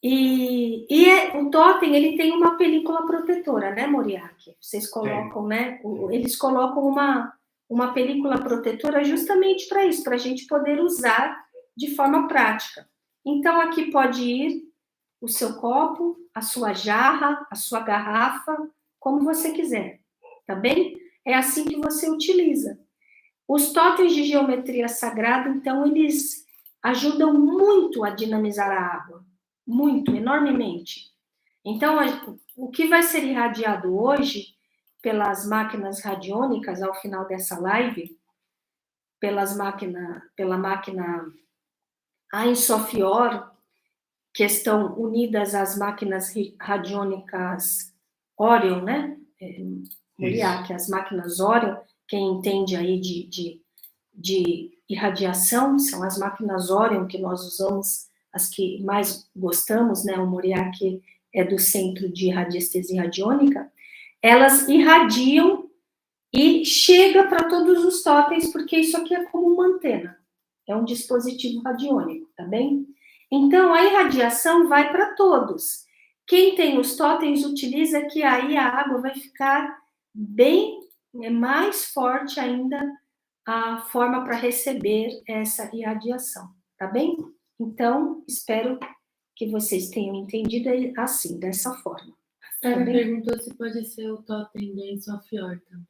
S1: O totem, ele tem uma película protetora, né, Moriarty? Vocês colocam, né? Eles colocam uma película protetora justamente para isso, para a gente poder usar de forma prática. Então, aqui pode ir o seu copo, a sua jarra, a sua garrafa, como você quiser, tá bem? É assim que você utiliza. Os totens de geometria sagrada, então, eles ajudam muito a dinamizar a água. Muito, enormemente. Então, o que vai ser irradiado hoje pelas máquinas radiônicas ao final dessa live, pela máquina Ein Sofior, que estão unidas às máquinas radiônicas Orion, né? Moriarty, as máquinas Orion, quem entende aí de irradiação, são as máquinas Orion que nós usamos, as que mais gostamos, né? O Moriarty é do Centro de Radiestesia Radiônica. Elas irradiam e chega para todos os totens, porque isso aqui é como uma antena. É um dispositivo radiônico, tá bem? Então, a irradiação vai para todos. Quem tem os totens utiliza, que aí a água vai ficar bem mais forte ainda a forma para receber essa irradiação, tá bem? Então, espero que vocês tenham entendido assim, dessa forma.
S2: Ela perguntou se pode ser o totem de Ensofior também.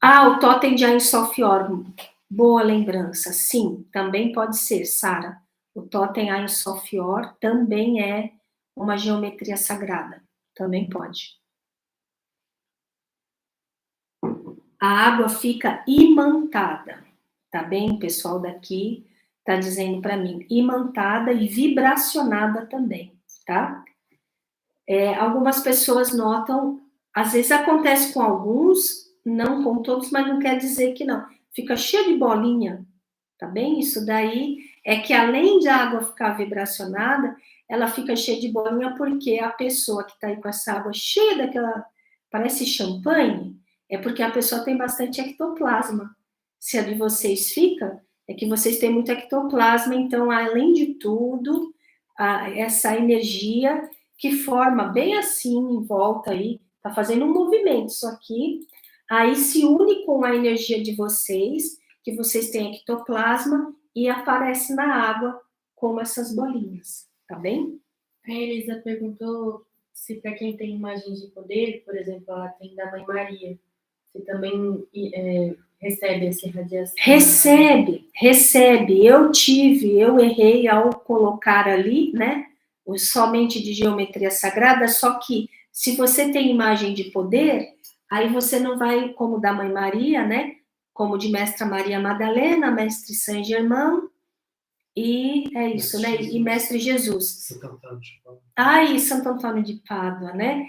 S1: O totem de Ensofior, boa lembrança. Sim, também pode ser, Sara. O totem Ensofior também é uma geometria sagrada. Também pode. A água fica imantada, tá bem? O pessoal daqui tá dizendo para mim, imantada e vibracionada também, tá? Algumas pessoas notam, às vezes acontece com alguns, não com todos, mas não quer dizer que não. Fica cheio de bolinha, tá bem? Isso daí é que além de a água ficar vibracionada, ela fica cheia de bolinha porque a pessoa que tá aí com essa água cheia daquela, parece champanhe, é porque a pessoa tem bastante ectoplasma. Se a de vocês fica, é que vocês têm muito ectoplasma, então, além de tudo, essa energia que forma bem assim em volta aí, tá fazendo um movimento, isso aqui, aí se une com a energia de vocês, que vocês têm ectoplasma, e aparece na água como essas bolinhas, tá bem?
S2: A Elisa perguntou se para quem tem imagens de poder, por exemplo, ela tem da Mãe Maria, se também recebe essa radiação.
S1: Recebe. Eu errei ao colocar ali, né, somente de geometria sagrada, só que se você tem imagem de poder, aí você não vai, como da Mãe Maria, né, como de Mestra Maria Madalena, Mestre Saint Germain, e é isso, Mestre, né, Jesus. E Mestre Jesus. Santo Antônio de Pádua. E Santo Antônio de Pádua, né,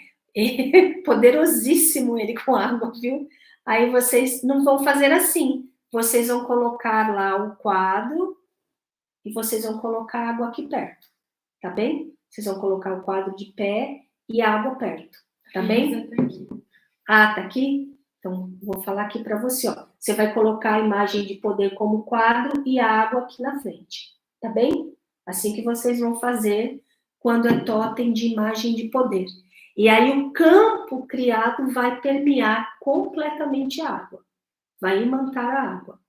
S1: poderosíssimo ele com água, viu? Aí vocês não vão fazer assim, vocês vão colocar lá o quadro e vocês vão colocar a água aqui perto, tá bem? Vocês vão colocar o quadro de pé e a água perto, tá bem? Tá aqui? Então, vou falar aqui para você, ó. Você vai colocar a imagem de poder como quadro e a água aqui na frente, tá bem? Assim que vocês vão fazer quando é totem de imagem de poder. E aí o campo criado vai permear completamente a água, vai imantar a água.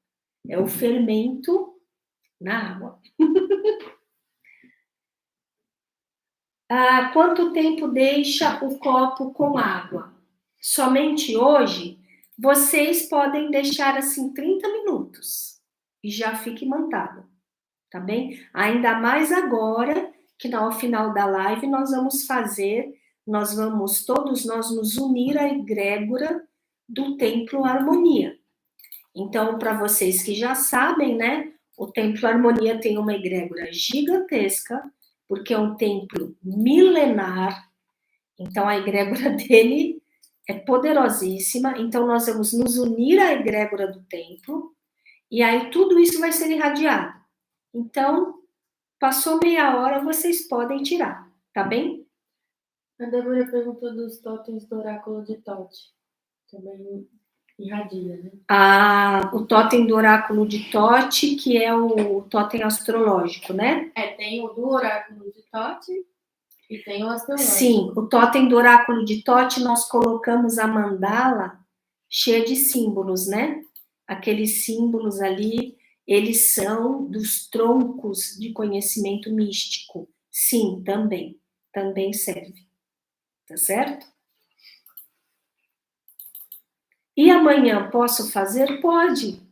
S1: É o fermento na água. Quanto tempo deixa o copo com água? Somente hoje, vocês podem deixar assim 30 minutos e já fica imantado, tá bem? Ainda mais agora que ao final da live todos nós nos unir à egrégora do Templo Harmonia. Então, para vocês que já sabem, né, o Templo Harmonia tem uma egrégora gigantesca, porque é um templo milenar, então a egrégora dele é poderosíssima, então nós vamos nos unir à egrégora do templo, e aí tudo isso vai ser irradiado. Então, passou meia hora, vocês podem tirar, tá bem?
S2: A Débora perguntou dos totens do oráculo de Tote. Também irradia, né?
S1: O totem do oráculo de Tote, que é o totem astrológico, né?
S2: Tem o do oráculo de Tote e tem o astrológico.
S1: Sim, o totem do oráculo de Tote, nós colocamos a mandala cheia de símbolos, né? Aqueles símbolos ali, eles são dos troncos de conhecimento místico. Sim, também serve. Tá certo? E amanhã posso fazer? Pode.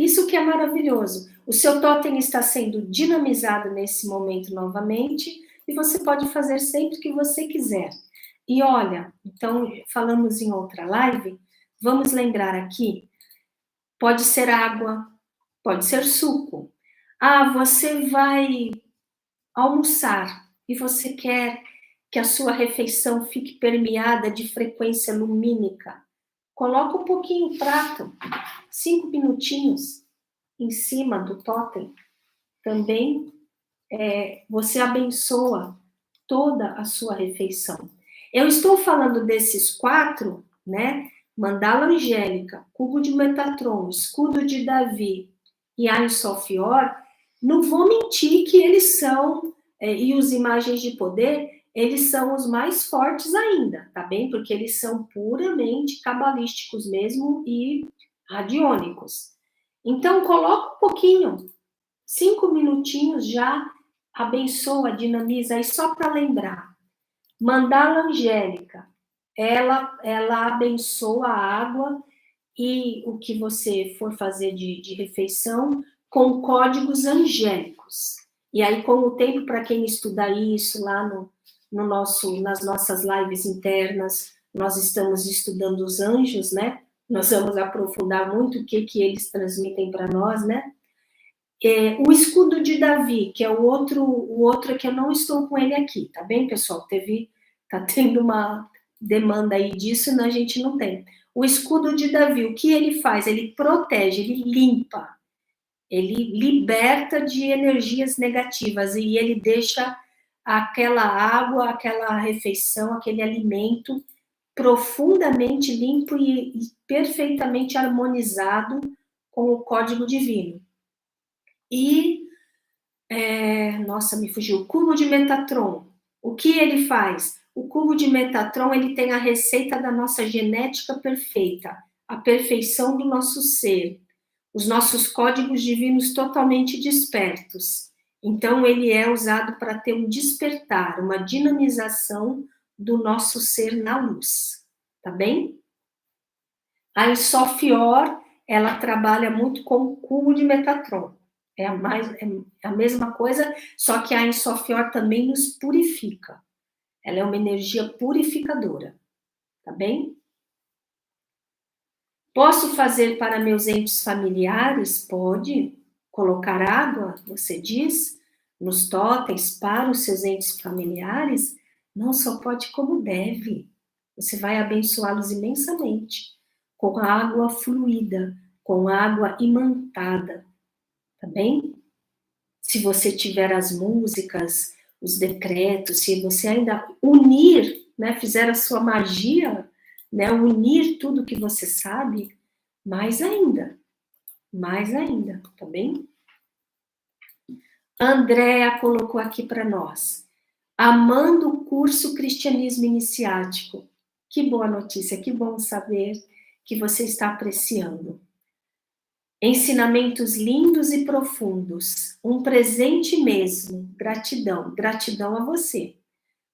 S1: Isso que é maravilhoso. O seu totem está sendo dinamizado nesse momento novamente e você pode fazer sempre que você quiser. E olha, então, falamos em outra live, vamos lembrar aqui, pode ser água, pode ser suco. Você vai almoçar e você quer que a sua refeição fique permeada de frequência lumínica. Coloca um pouquinho no prato, 5 minutinhos em cima do totem. Também você abençoa toda a sua refeição. Eu estou falando desses 4, né? Mandala angélica, cubo de Metatron, escudo de Davi e Ensofior. Não vou mentir que eles são, e os imagens de poder, eles são os mais fortes ainda, tá bem? Porque eles são puramente cabalísticos mesmo e radiônicos. Então, coloca um pouquinho, 5 minutinhos já, abençoa, dinamiza, aí só para lembrar. Mandala angélica, ela abençoa a água e o que você for fazer de refeição com códigos angélicos. E aí, com o tempo, para quem estuda isso lá nas nossas lives internas, nós estamos estudando os anjos, né? Nós vamos aprofundar muito o que eles transmitem para nós, né? O escudo de Davi, que é o outro é que eu não estou com ele aqui, tá bem, pessoal? Tá tendo uma demanda aí disso e a gente não tem. O escudo de Davi, o que ele faz? Ele protege, ele limpa, ele liberta de energias negativas e ele deixa aquela água, aquela refeição, aquele alimento profundamente limpo e perfeitamente harmonizado com o código divino. E, nossa, me fugiu, o cubo de Metatron. O que ele faz? O cubo de Metatron, ele tem a receita da nossa genética perfeita, a perfeição do nosso ser, os nossos códigos divinos totalmente despertos. Então, ele é usado para ter um despertar, uma dinamização do nosso ser na luz. Tá bem? A Ensofior, ela trabalha muito com o cubo de Metatron. É a mesma coisa, só que a Ensofior também nos purifica. Ela é uma energia purificadora. Tá bem? Posso fazer para meus entes familiares? Pode. Colocar água, você diz, nos totens para os seus entes familiares? Não só pode como deve. Você vai abençoá-los imensamente. Com água fluida, com água imantada. Tá bem? Se você tiver as músicas, os decretos, se você ainda unir, né, fizer a sua magia, né, unir tudo que você sabe, mais ainda, tá bem? A Andrea colocou aqui para nós, amando o curso Cristianismo Iniciático. Que boa notícia, que bom saber que você está apreciando. Ensinamentos lindos e profundos, um presente mesmo, gratidão, gratidão a você,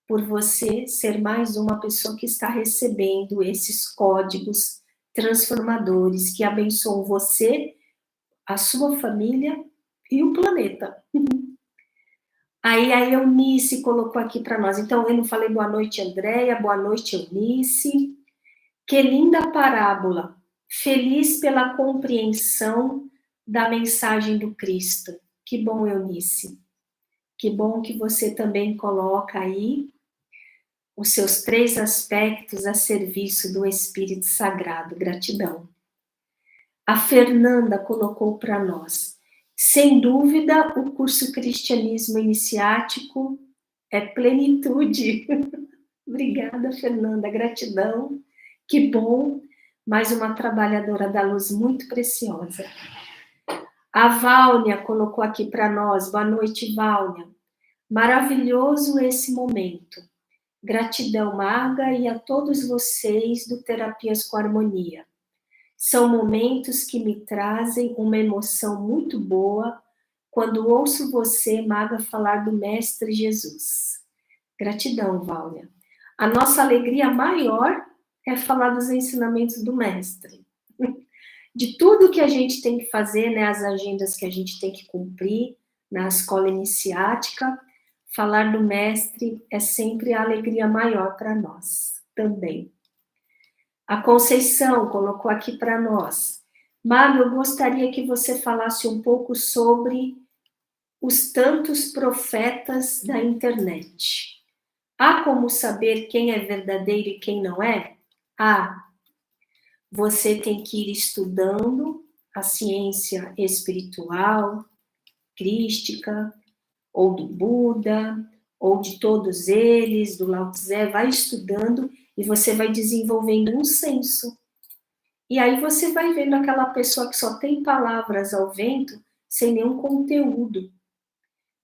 S1: por você ser mais uma pessoa que está recebendo esses códigos transformadores que abençoam você, a sua família e o planeta. Aí a Eunice colocou aqui para nós, então eu não falei boa noite, Andréia, boa noite, Eunice. Que linda parábola, feliz pela compreensão da mensagem do Cristo. Que bom, Eunice. Que bom que você também coloca aí os seus 3 aspectos a serviço do Espírito Sagrado. Gratidão. A Fernanda colocou para nós. Sem dúvida, o curso Cristianismo Iniciático é plenitude. Obrigada, Fernanda. Gratidão. Que bom. Mais uma trabalhadora da luz muito preciosa. A Vâunia colocou aqui para nós. Boa noite, Vâunia. Maravilhoso esse momento. Gratidão, Marga, e a todos vocês do Terapias com Harmonia. São momentos que me trazem uma emoção muito boa quando ouço você, Maga, falar do Mestre Jesus. Gratidão, Vâunia. A nossa alegria maior é falar dos ensinamentos do Mestre. De tudo que a gente tem que fazer, né, as agendas que a gente tem que cumprir na escola iniciática, falar do Mestre é sempre a alegria maior para nós também. A Conceição colocou aqui para nós. Maga, eu gostaria que você falasse um pouco sobre os tantos profetas da internet. Há como saber quem é verdadeiro e quem não é? Você tem que ir estudando a ciência espiritual, crística, ou do Buda, ou de todos eles, do Lao Tse, vai estudando e você vai desenvolvendo um senso. E aí você vai vendo aquela pessoa que só tem palavras ao vento, sem nenhum conteúdo.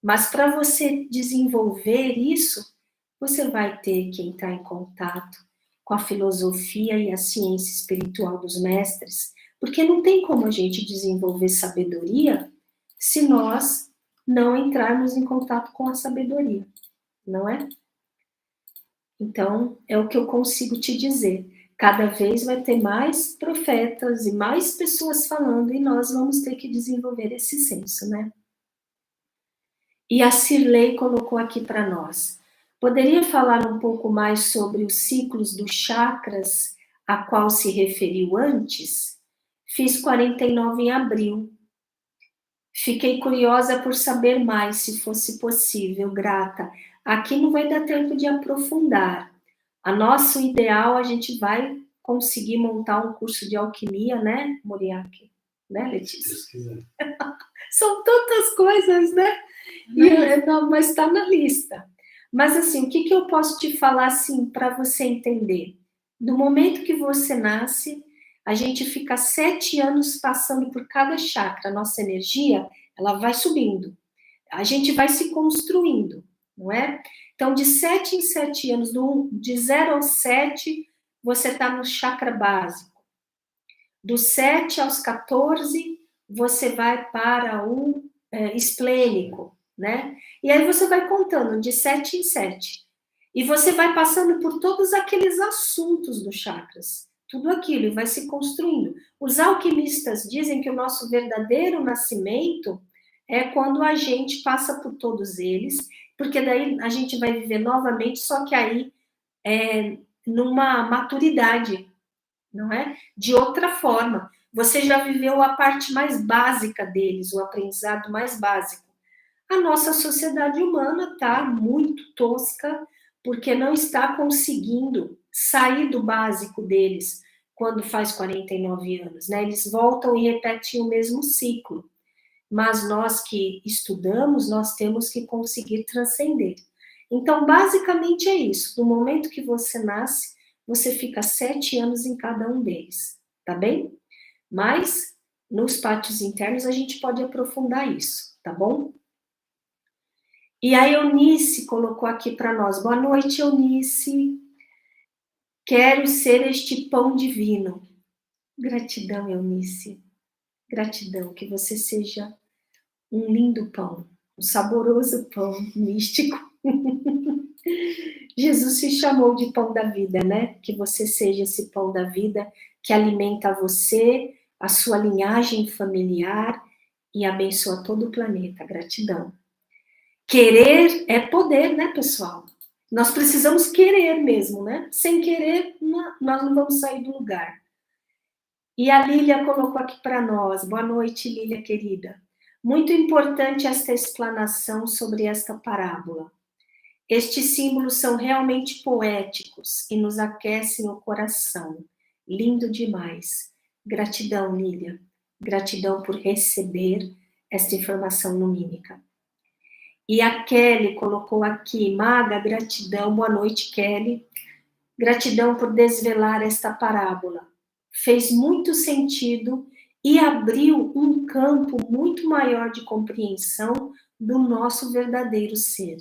S1: Mas para você desenvolver isso, você vai ter que entrar em contato com a filosofia e a ciência espiritual dos mestres, porque não tem como a gente desenvolver sabedoria se nós não entrarmos em contato com a sabedoria, não é? Então, é o que eu consigo te dizer. Cada vez vai ter mais profetas e mais pessoas falando, e nós vamos ter que desenvolver esse senso, né? E a Cirlei colocou aqui para nós. Poderia falar um pouco mais sobre os ciclos dos chakras a qual se referiu antes? Fiz 49 em abril. Fiquei curiosa por saber mais, se fosse possível, grata. Aqui não vai dar tempo de aprofundar. A nosso ideal, a gente vai conseguir montar um curso de alquimia, né, Moriarty? Né, Letícia?
S3: Se quiser.
S1: São tantas coisas, né? Mas está na lista. Mas, assim, o que eu posso te falar, assim, para você entender? No momento que você nasce, a gente fica 7 anos passando por cada chakra. A nossa energia, ela vai subindo. A gente vai se construindo, não é? Então, de 7 em 7 anos, de 0 aos 7, você está no chakra básico. Dos 7 aos 14, você vai para o esplênico, né? E aí você vai contando de 7 em 7. E você vai passando por todos aqueles assuntos dos chakras. Tudo aquilo, e vai se construindo. Os alquimistas dizem que o nosso verdadeiro nascimento é quando a gente passa por todos eles, porque daí a gente vai viver novamente, só que aí numa maturidade, não é? De outra forma. Você já viveu a parte mais básica deles, o aprendizado mais básico. A nossa sociedade humana está muito tosca, porque não está conseguindo sair do básico deles quando faz 49 anos, né? Eles voltam e repetem o mesmo ciclo. Mas nós que estudamos, nós temos que conseguir transcender. Então, basicamente é isso. No momento que você nasce, você fica 7 anos em cada um deles, tá bem? Mas, nos pátios internos, a gente pode aprofundar isso, tá bom? E a Eunice colocou aqui para nós. Boa noite, Eunice. Quero ser este pão divino. Gratidão, Eunice. Gratidão, que você seja um lindo pão, um saboroso pão místico. Jesus se chamou de pão da vida, né? Que você seja esse pão da vida que alimenta você, a sua linhagem familiar e abençoa todo o planeta. Gratidão. Querer é poder, né, pessoal? Nós precisamos querer mesmo, né? Sem querer, nós não vamos sair do lugar. E a Lília colocou aqui para nós. Boa noite, Lília, querida. Muito importante esta explanação sobre esta parábola. Estes símbolos são realmente poéticos e nos aquecem o coração. Lindo demais. Gratidão, Lília. Gratidão por receber esta informação lumínica. E a Kelly colocou aqui, Maga, gratidão, boa noite, Kelly. Gratidão por desvelar esta parábola. Fez muito sentido e abriu um campo muito maior de compreensão do nosso verdadeiro ser.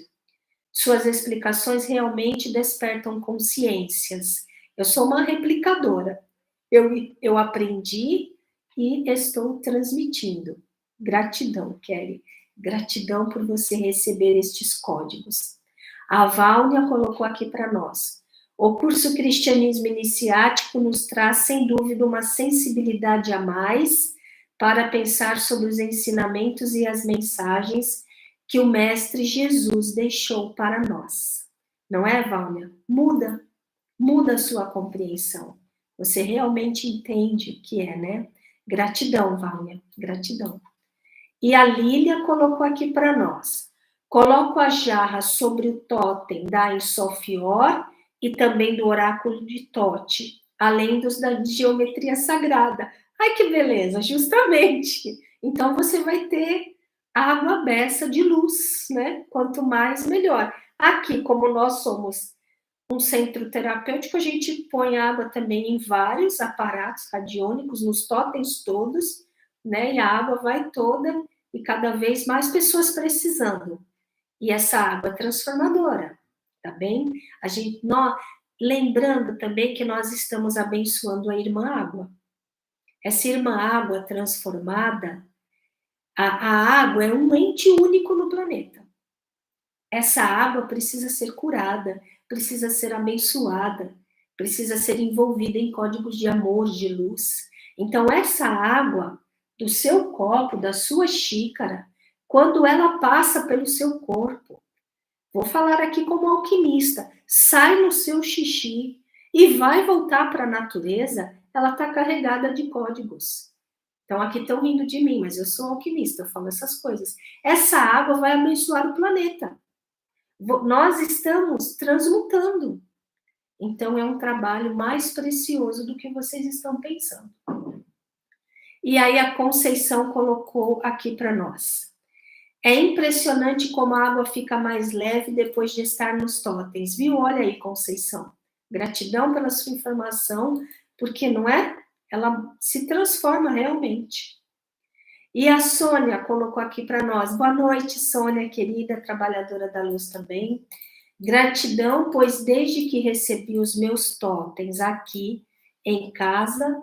S1: Suas explicações realmente despertam consciências. Eu sou uma replicadora. Eu aprendi e estou transmitindo. Gratidão, Kelly. Gratidão por você receber estes códigos. A Vânia colocou aqui para nós. O curso Cristianismo Iniciático nos traz, sem dúvida, uma sensibilidade a mais para pensar sobre os ensinamentos e as mensagens que o Mestre Jesus deixou para nós. Não é, Vânia? Muda a sua compreensão. Você realmente entende o que é, né? Gratidão, Vânia, gratidão. E a Lília colocou aqui para nós. Coloco a jarra sobre o totem da Ensofior e também do oráculo de Tote, além dos da geometria sagrada. Ai, que beleza, justamente. Então, você vai ter água beça de luz, né? Quanto mais, melhor. Aqui, como nós somos um centro terapêutico, a gente põe água também em vários aparatos radiônicos, nos totens todos, né? E a água vai toda e cada vez mais pessoas precisando. E essa água é transformadora. tá bem? Lembrando também que nós estamos abençoando a irmã água. Essa irmã água transformada, a água é um ente único no planeta. Essa água precisa ser curada, precisa ser abençoada, precisa ser envolvida em códigos de amor, de luz. Então, essa água do seu copo, da sua xícara, quando ela passa pelo seu corpo, vou falar aqui como alquimista, sai no seu xixi e vai voltar para a natureza, ela está carregada de códigos. Então, aqui estão rindo de mim, mas eu sou alquimista, eu falo essas coisas. Essa água vai abençoar o planeta. Nós estamos transmutando. Então, é um trabalho mais precioso do que vocês estão pensando. E aí, a Conceição colocou aqui para nós. É impressionante como a água fica mais leve depois de estar nos totens, viu? Olha aí, Conceição. Gratidão pela sua informação, porque, não é? Ela se transforma realmente. E a Sônia colocou aqui para nós. Boa noite, Sônia, querida, trabalhadora da luz também. Gratidão, pois desde que recebi os meus totens aqui em casa,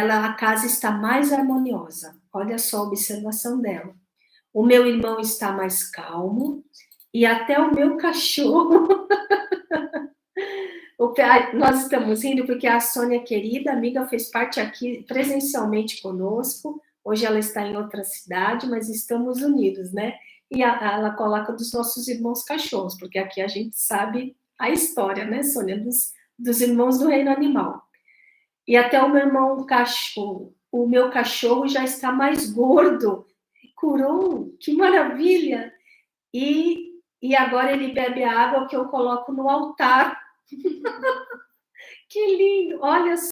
S1: a casa está mais harmoniosa. Olha só a observação dela. O meu irmão está mais calmo e até o meu cachorro. Nós estamos rindo porque a Sônia, querida amiga, fez parte aqui presencialmente conosco. Hoje ela está em outra cidade, mas estamos unidos, né? E ela coloca dos nossos irmãos cachorros, porque aqui a gente sabe a história, né, Sônia, dos irmãos do reino animal. E até o meu irmão cachorro, o meu cachorro já está mais gordo, curou, que maravilha! E agora ele bebe a água que eu coloco no altar. Que lindo! Olha